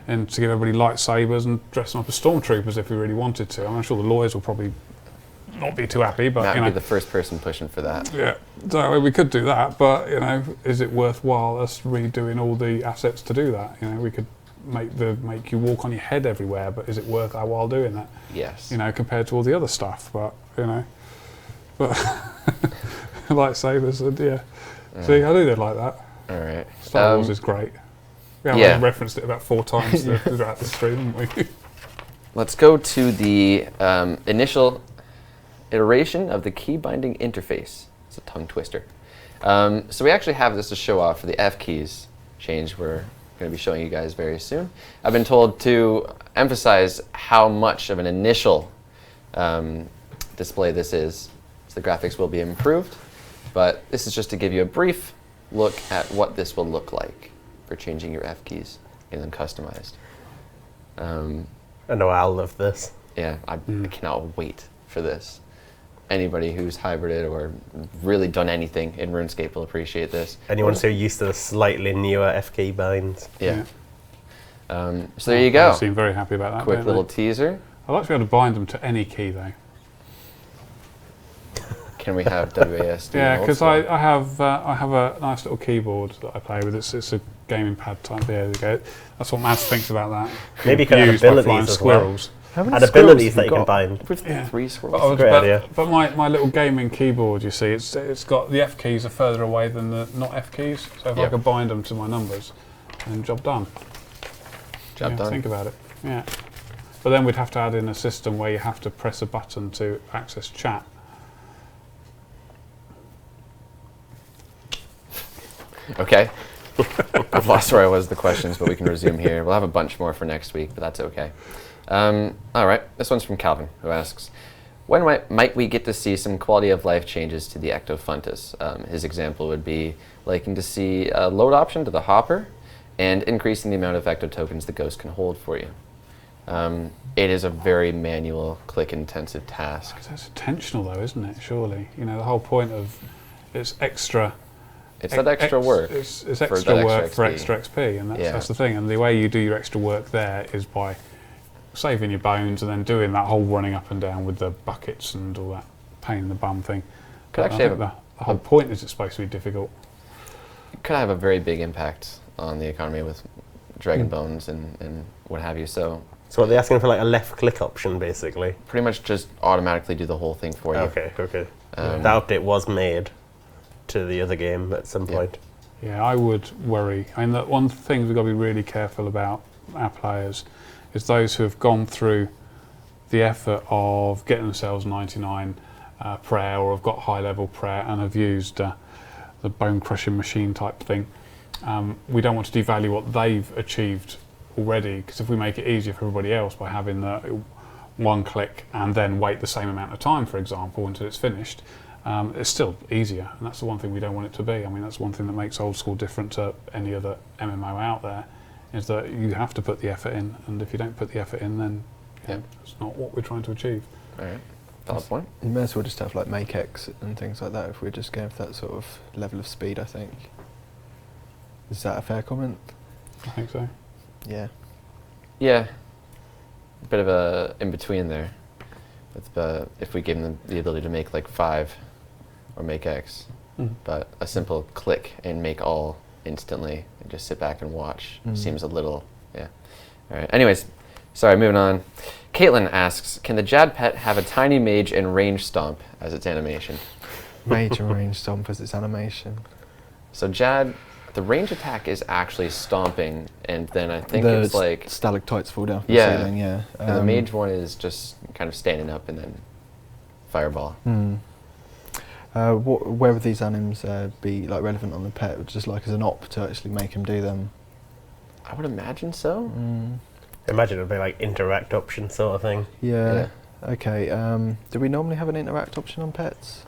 Speaker 2: and to give everybody lightsabers and dress them up as stormtroopers if we really wanted to. I'm sure the lawyers will probably not be too happy, but
Speaker 1: Matt would be the first person pushing for that.
Speaker 2: yeah, so we could do that. But is it worthwhile us redoing all the assets to do that? We could make you walk on your head everywhere, but is it worth our while doing that?
Speaker 1: Yes.
Speaker 2: Compared to all the other stuff, but lightsabers and See, I do that like that.
Speaker 1: All right.
Speaker 2: Star Wars is great. We
Speaker 1: yeah.
Speaker 2: referenced it about 4 times throughout the stream, haven't we?
Speaker 1: Let's go to the initial iteration of the key binding interface. It's a tongue twister. So we actually have this to show off for the F keys change we're going to be showing you guys very soon. I've been told to emphasize how much of an initial display this is. So the graphics will be improved, but this is just to give you a brief look at what this will look like for changing your F keys and then customized.
Speaker 4: I know I'll love this.
Speaker 1: Yeah, I cannot wait for this. Anybody who's hybrided or really done anything in RuneScape will appreciate this.
Speaker 4: Anyone so used to the slightly newer F key binds.
Speaker 1: Yeah. So there you go.
Speaker 2: They seem very happy about that.
Speaker 1: Quick
Speaker 2: don't
Speaker 1: little
Speaker 2: they?
Speaker 1: teaser.
Speaker 2: I'd like to be able to bind them to any key though.
Speaker 1: Can we have WASD?
Speaker 2: Yeah,
Speaker 1: and Old
Speaker 2: because
Speaker 1: School?
Speaker 2: I have a nice little keyboard that I play with. It's a gaming pad type. There we go. That's what Mads thinks about that.
Speaker 4: Maybe you can add
Speaker 2: Used by
Speaker 4: abilities
Speaker 2: flying
Speaker 4: as
Speaker 2: squirrels.
Speaker 4: Add abilities that you can bind.
Speaker 1: With
Speaker 2: Yeah.
Speaker 1: 3
Speaker 2: But,
Speaker 1: swirls.
Speaker 4: Great idea.
Speaker 2: but my little gaming keyboard, you see, it's got the F keys are further away than the not F keys. So if I
Speaker 1: Yep.
Speaker 2: could bind them to my numbers, then job done.
Speaker 1: Job done.
Speaker 2: Think about it. Yeah. But then we'd have to add in a system where you have to press a button to access chat.
Speaker 1: Okay. I've lost where I was with the questions, but we can resume here. We'll have a bunch more for next week, but that's okay. All right. This one's from Calvin, who asks, when might we get to see some quality of life changes to the Ectofuntus? His example would be liking to see a load option to the hopper and increasing the amount of Ecto tokens the ghost can hold for you. It is a very manual, click-intensive task.
Speaker 2: That's intentional though, isn't it? Surely. The whole point of it's extra.
Speaker 1: It's that extra work.
Speaker 2: It's
Speaker 1: for
Speaker 2: extra
Speaker 1: that
Speaker 2: work
Speaker 1: extra
Speaker 2: for
Speaker 1: XP.
Speaker 2: extra XP, and
Speaker 1: Yeah.
Speaker 2: that's the thing. And the way you do your extra work there is by saving your bones and then doing that whole running up and down with the buckets and all that pain in the bum thing.
Speaker 1: Could
Speaker 2: But I
Speaker 1: actually
Speaker 2: think
Speaker 1: have
Speaker 2: the whole point is it's supposed to be difficult.
Speaker 1: It could have a very big impact on the economy with dragon bones and what have you. So
Speaker 4: So are they asking for like a left click option basically?
Speaker 1: pretty much just automatically do the whole thing for you.
Speaker 4: Okay.
Speaker 1: Um,
Speaker 4: That update was made to the other game at some
Speaker 1: Yeah.
Speaker 4: point.
Speaker 2: Yeah, I would worry. I mean, that one thing we've got to be really careful about our players is those who have gone through the effort of getting themselves 99 prayer or have got high level prayer and have used the bone crushing machine type thing. We don't want to devalue what they've achieved already, because if we make it easier for everybody else by having the one click and then wait the same amount of time, for example, until it's finished, it's still easier, and that's the one thing we don't want it to be. I mean, that's one thing that makes Old School different to any other MMO out there, is that you have to put the effort in, and if you don't put the effort in, then
Speaker 1: Yeah.
Speaker 2: it's not what we're trying to achieve.
Speaker 1: All right. Valid point.
Speaker 3: You may as well just have like MakeX and things like that if we're just going for that sort of level of speed, I think. Is that a fair comment?
Speaker 2: I think so.
Speaker 3: Yeah.
Speaker 1: Yeah. A bit of a in between there. With if we give them the ability to make like 5 or make X, but a simple click and make all instantly and just sit back and watch seems a little, yeah. All right. Anyways, sorry, moving on. Caitlin asks, can the Jad pet have a tiny mage and range stomp as its animation?
Speaker 3: Major range stomp as its animation.
Speaker 1: So Jad, the range attack is actually stomping, and then I think
Speaker 3: the
Speaker 1: it's like
Speaker 3: stalactites fall down from
Speaker 1: Yeah.
Speaker 3: the ceiling, yeah.
Speaker 1: and the mage one is just kind of standing up and then fireball.
Speaker 3: Where would these anims be like relevant on the pet? Just like as an op to actually make him do them?
Speaker 1: I would imagine so.
Speaker 4: Imagine it would be like interact option sort of thing.
Speaker 3: Yeah. Okay. Do we normally have an interact option on pets?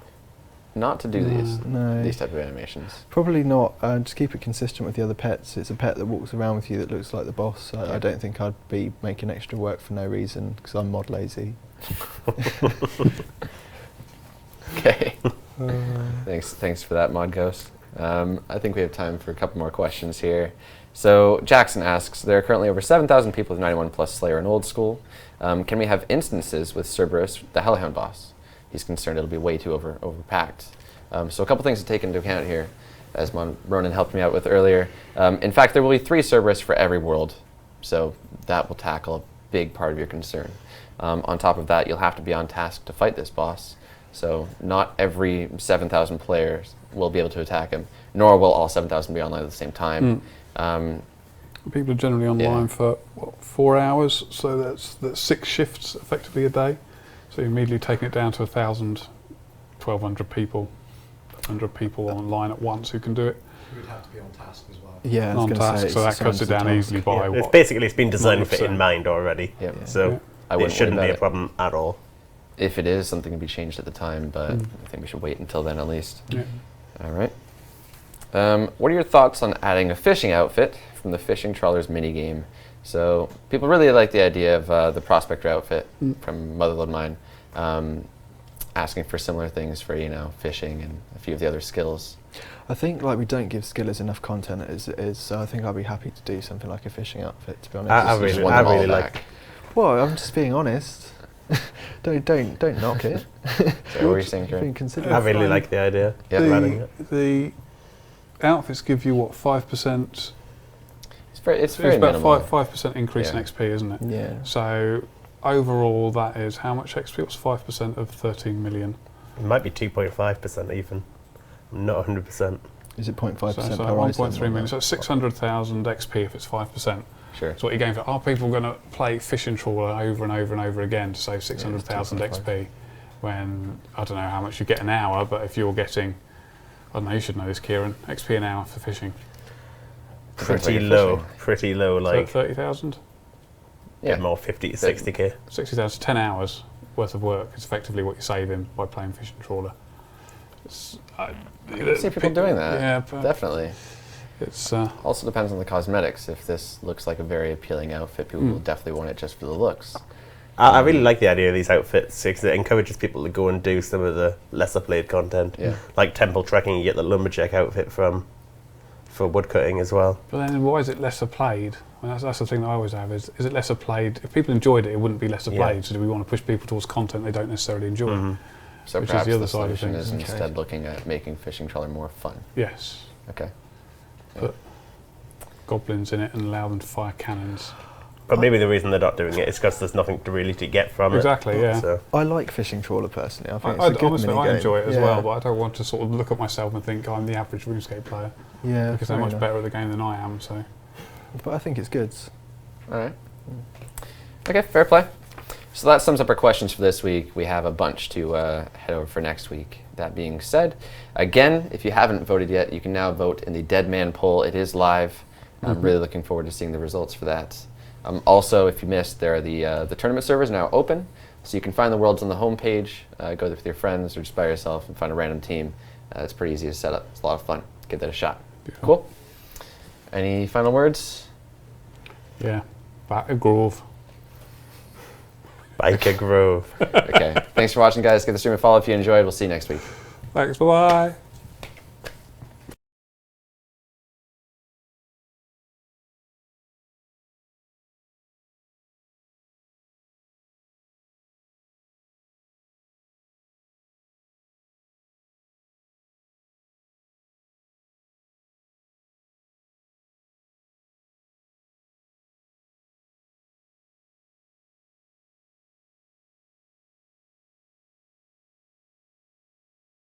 Speaker 1: Not to do
Speaker 3: No.
Speaker 1: these type of animations.
Speaker 3: Probably not. Just keep it consistent with the other pets. It's a pet that walks around with you that looks like the boss. I don't think I'd be making extra work for no reason because I'm mod lazy.
Speaker 1: Okay. Thanks for that, Mod Ghost. I think we have time for a couple more questions here. So Jackson asks, there are currently over 7,000 people with 91 plus Slayer in Old School. Can we have instances with Cerberus, the Hellhound boss? He's concerned it'll be way too overpacked. So a couple things to take into account here, as Ronan helped me out with earlier. In fact, there will be 3 Cerberus for every world, so that will tackle a big part of your concern. On top of that, you'll have to be on task to fight this boss. So not every 7,000 players will be able to attack him, nor will all 7,000 be online at the same time.
Speaker 2: People are generally online for, what, 4 hours, so that's 6 shifts effectively a day. So you're immediately taking it down to 1,000, 1,200 people, 100 people online at once who can do it.
Speaker 5: You would have to be on task as well.
Speaker 3: Yeah, I was
Speaker 2: On
Speaker 3: going to
Speaker 2: task,
Speaker 3: say.
Speaker 2: so that cuts it down easily by
Speaker 4: It's
Speaker 2: what?
Speaker 4: basically, it's been designed with it
Speaker 2: 90%.
Speaker 4: in mind already.
Speaker 1: Yeah.
Speaker 4: So
Speaker 1: I
Speaker 4: it
Speaker 1: wouldn't
Speaker 4: shouldn't
Speaker 1: worry
Speaker 4: be a
Speaker 1: about it.
Speaker 4: problem at all.
Speaker 1: If it is, something can be changed at the time, but I think we should wait until then at least.
Speaker 2: Yeah.
Speaker 1: All right. What are your thoughts on adding a fishing outfit from the Fishing Trawlers minigame? So people really like the idea of the Prospector outfit from Motherlode Mine, asking for similar things for, fishing and a few of the other skills.
Speaker 3: I think we don't give skillers enough content as it is, so I think I'd be happy to do something like a fishing outfit, to be honest.
Speaker 4: I
Speaker 1: Just
Speaker 4: really
Speaker 1: want them all
Speaker 4: like.
Speaker 1: back.
Speaker 3: Well, I'm just being honest. don't knock it.
Speaker 1: So what were you saying,
Speaker 3: Being
Speaker 1: Kieren?
Speaker 3: considerate.
Speaker 4: I really like the idea.
Speaker 1: Yeah.
Speaker 4: of adding it.
Speaker 2: The outfits give you what, 5%?
Speaker 1: It's very
Speaker 2: about
Speaker 1: minimal.
Speaker 2: 5% increase
Speaker 1: Yeah.
Speaker 2: in XP, isn't it?
Speaker 3: Yeah.
Speaker 2: So overall, that is how much XP? What's 5% of 13 million?
Speaker 4: It might be 2.5% even. I'm not 100%.
Speaker 3: Is it 0.5%
Speaker 2: So
Speaker 3: per
Speaker 2: 1.3
Speaker 3: item?
Speaker 2: million. So it's 600,000 XP if it's 5%.
Speaker 1: Sure.
Speaker 2: So what you're going for? Are people going to play Fishing Trawler over and over and over again to save 600,000 XP? When I don't know how much you get an hour, but if you're getting, I don't know, you should know this, Kieren, XP an hour for fishing.
Speaker 4: Pretty
Speaker 1: Like
Speaker 4: low.
Speaker 1: fishing.
Speaker 4: Pretty low. Like
Speaker 2: 30,000,
Speaker 1: Yeah.
Speaker 4: more 50 to 60k.
Speaker 2: 60,000, 10 hours worth of work is effectively what you're saving by playing Fishing Trawler. It's,
Speaker 1: I can see people doing that.
Speaker 2: Yeah, but
Speaker 1: Definitely.
Speaker 2: it's
Speaker 1: Also depends on the cosmetics. If this looks like a very appealing outfit, people will definitely want it just for the looks.
Speaker 4: I really like the idea of these outfits because it encourages people to go and do some of the lesser played content.
Speaker 1: Yeah.
Speaker 4: Like temple trekking, you get the lumberjack outfit for woodcutting as well.
Speaker 2: But then why is it lesser played? I mean, that's the thing that I always have is it lesser played? If people enjoyed it, it wouldn't be lesser
Speaker 4: Yeah.
Speaker 2: played. So do we want to push people towards content they don't necessarily enjoy?
Speaker 1: So
Speaker 2: Which is
Speaker 1: perhaps
Speaker 2: the other
Speaker 1: the
Speaker 2: side of
Speaker 1: solution
Speaker 2: things.
Speaker 1: is
Speaker 3: Okay.
Speaker 1: instead looking at making Fishing Trawler more fun.
Speaker 2: Yes.
Speaker 1: Okay.
Speaker 2: Put goblins in it and allow them to fire cannons.
Speaker 4: But maybe the reason they're not doing it is because there's nothing to really to get from
Speaker 2: Exactly,
Speaker 4: it.
Speaker 2: yeah.
Speaker 4: So
Speaker 3: I like Fishing Trawler personally. I think
Speaker 2: I
Speaker 3: it's a good
Speaker 2: honestly, I
Speaker 3: minigame.
Speaker 2: enjoy it as
Speaker 3: Yeah.
Speaker 2: well, but I don't want to sort of look at myself and think I'm the average RuneScape player
Speaker 3: Yeah,
Speaker 2: because they're
Speaker 3: fair
Speaker 2: much
Speaker 3: enough.
Speaker 2: better at the game than I am. So
Speaker 3: But I think it's good.
Speaker 1: All right. Okay, fair play. So that sums up our questions for this week. We have a bunch to head over for next week. That being said, again, if you haven't voted yet, you can now vote in the Deadman poll. It is live. I'm really looking forward to seeing the results for that. Also, if you missed, there are the tournament servers now open, so you can find the worlds on the homepage. Go there with your friends or just by yourself and find a random team. It's pretty easy to set up. It's a lot of fun. Give that a shot. Cool. Any final words?
Speaker 2: yeah, back to Grove.
Speaker 4: Biker Grove.
Speaker 1: Okay. Thanks for watching, guys. Give the stream a follow if you enjoyed. We'll see you next week.
Speaker 2: Thanks, bye bye.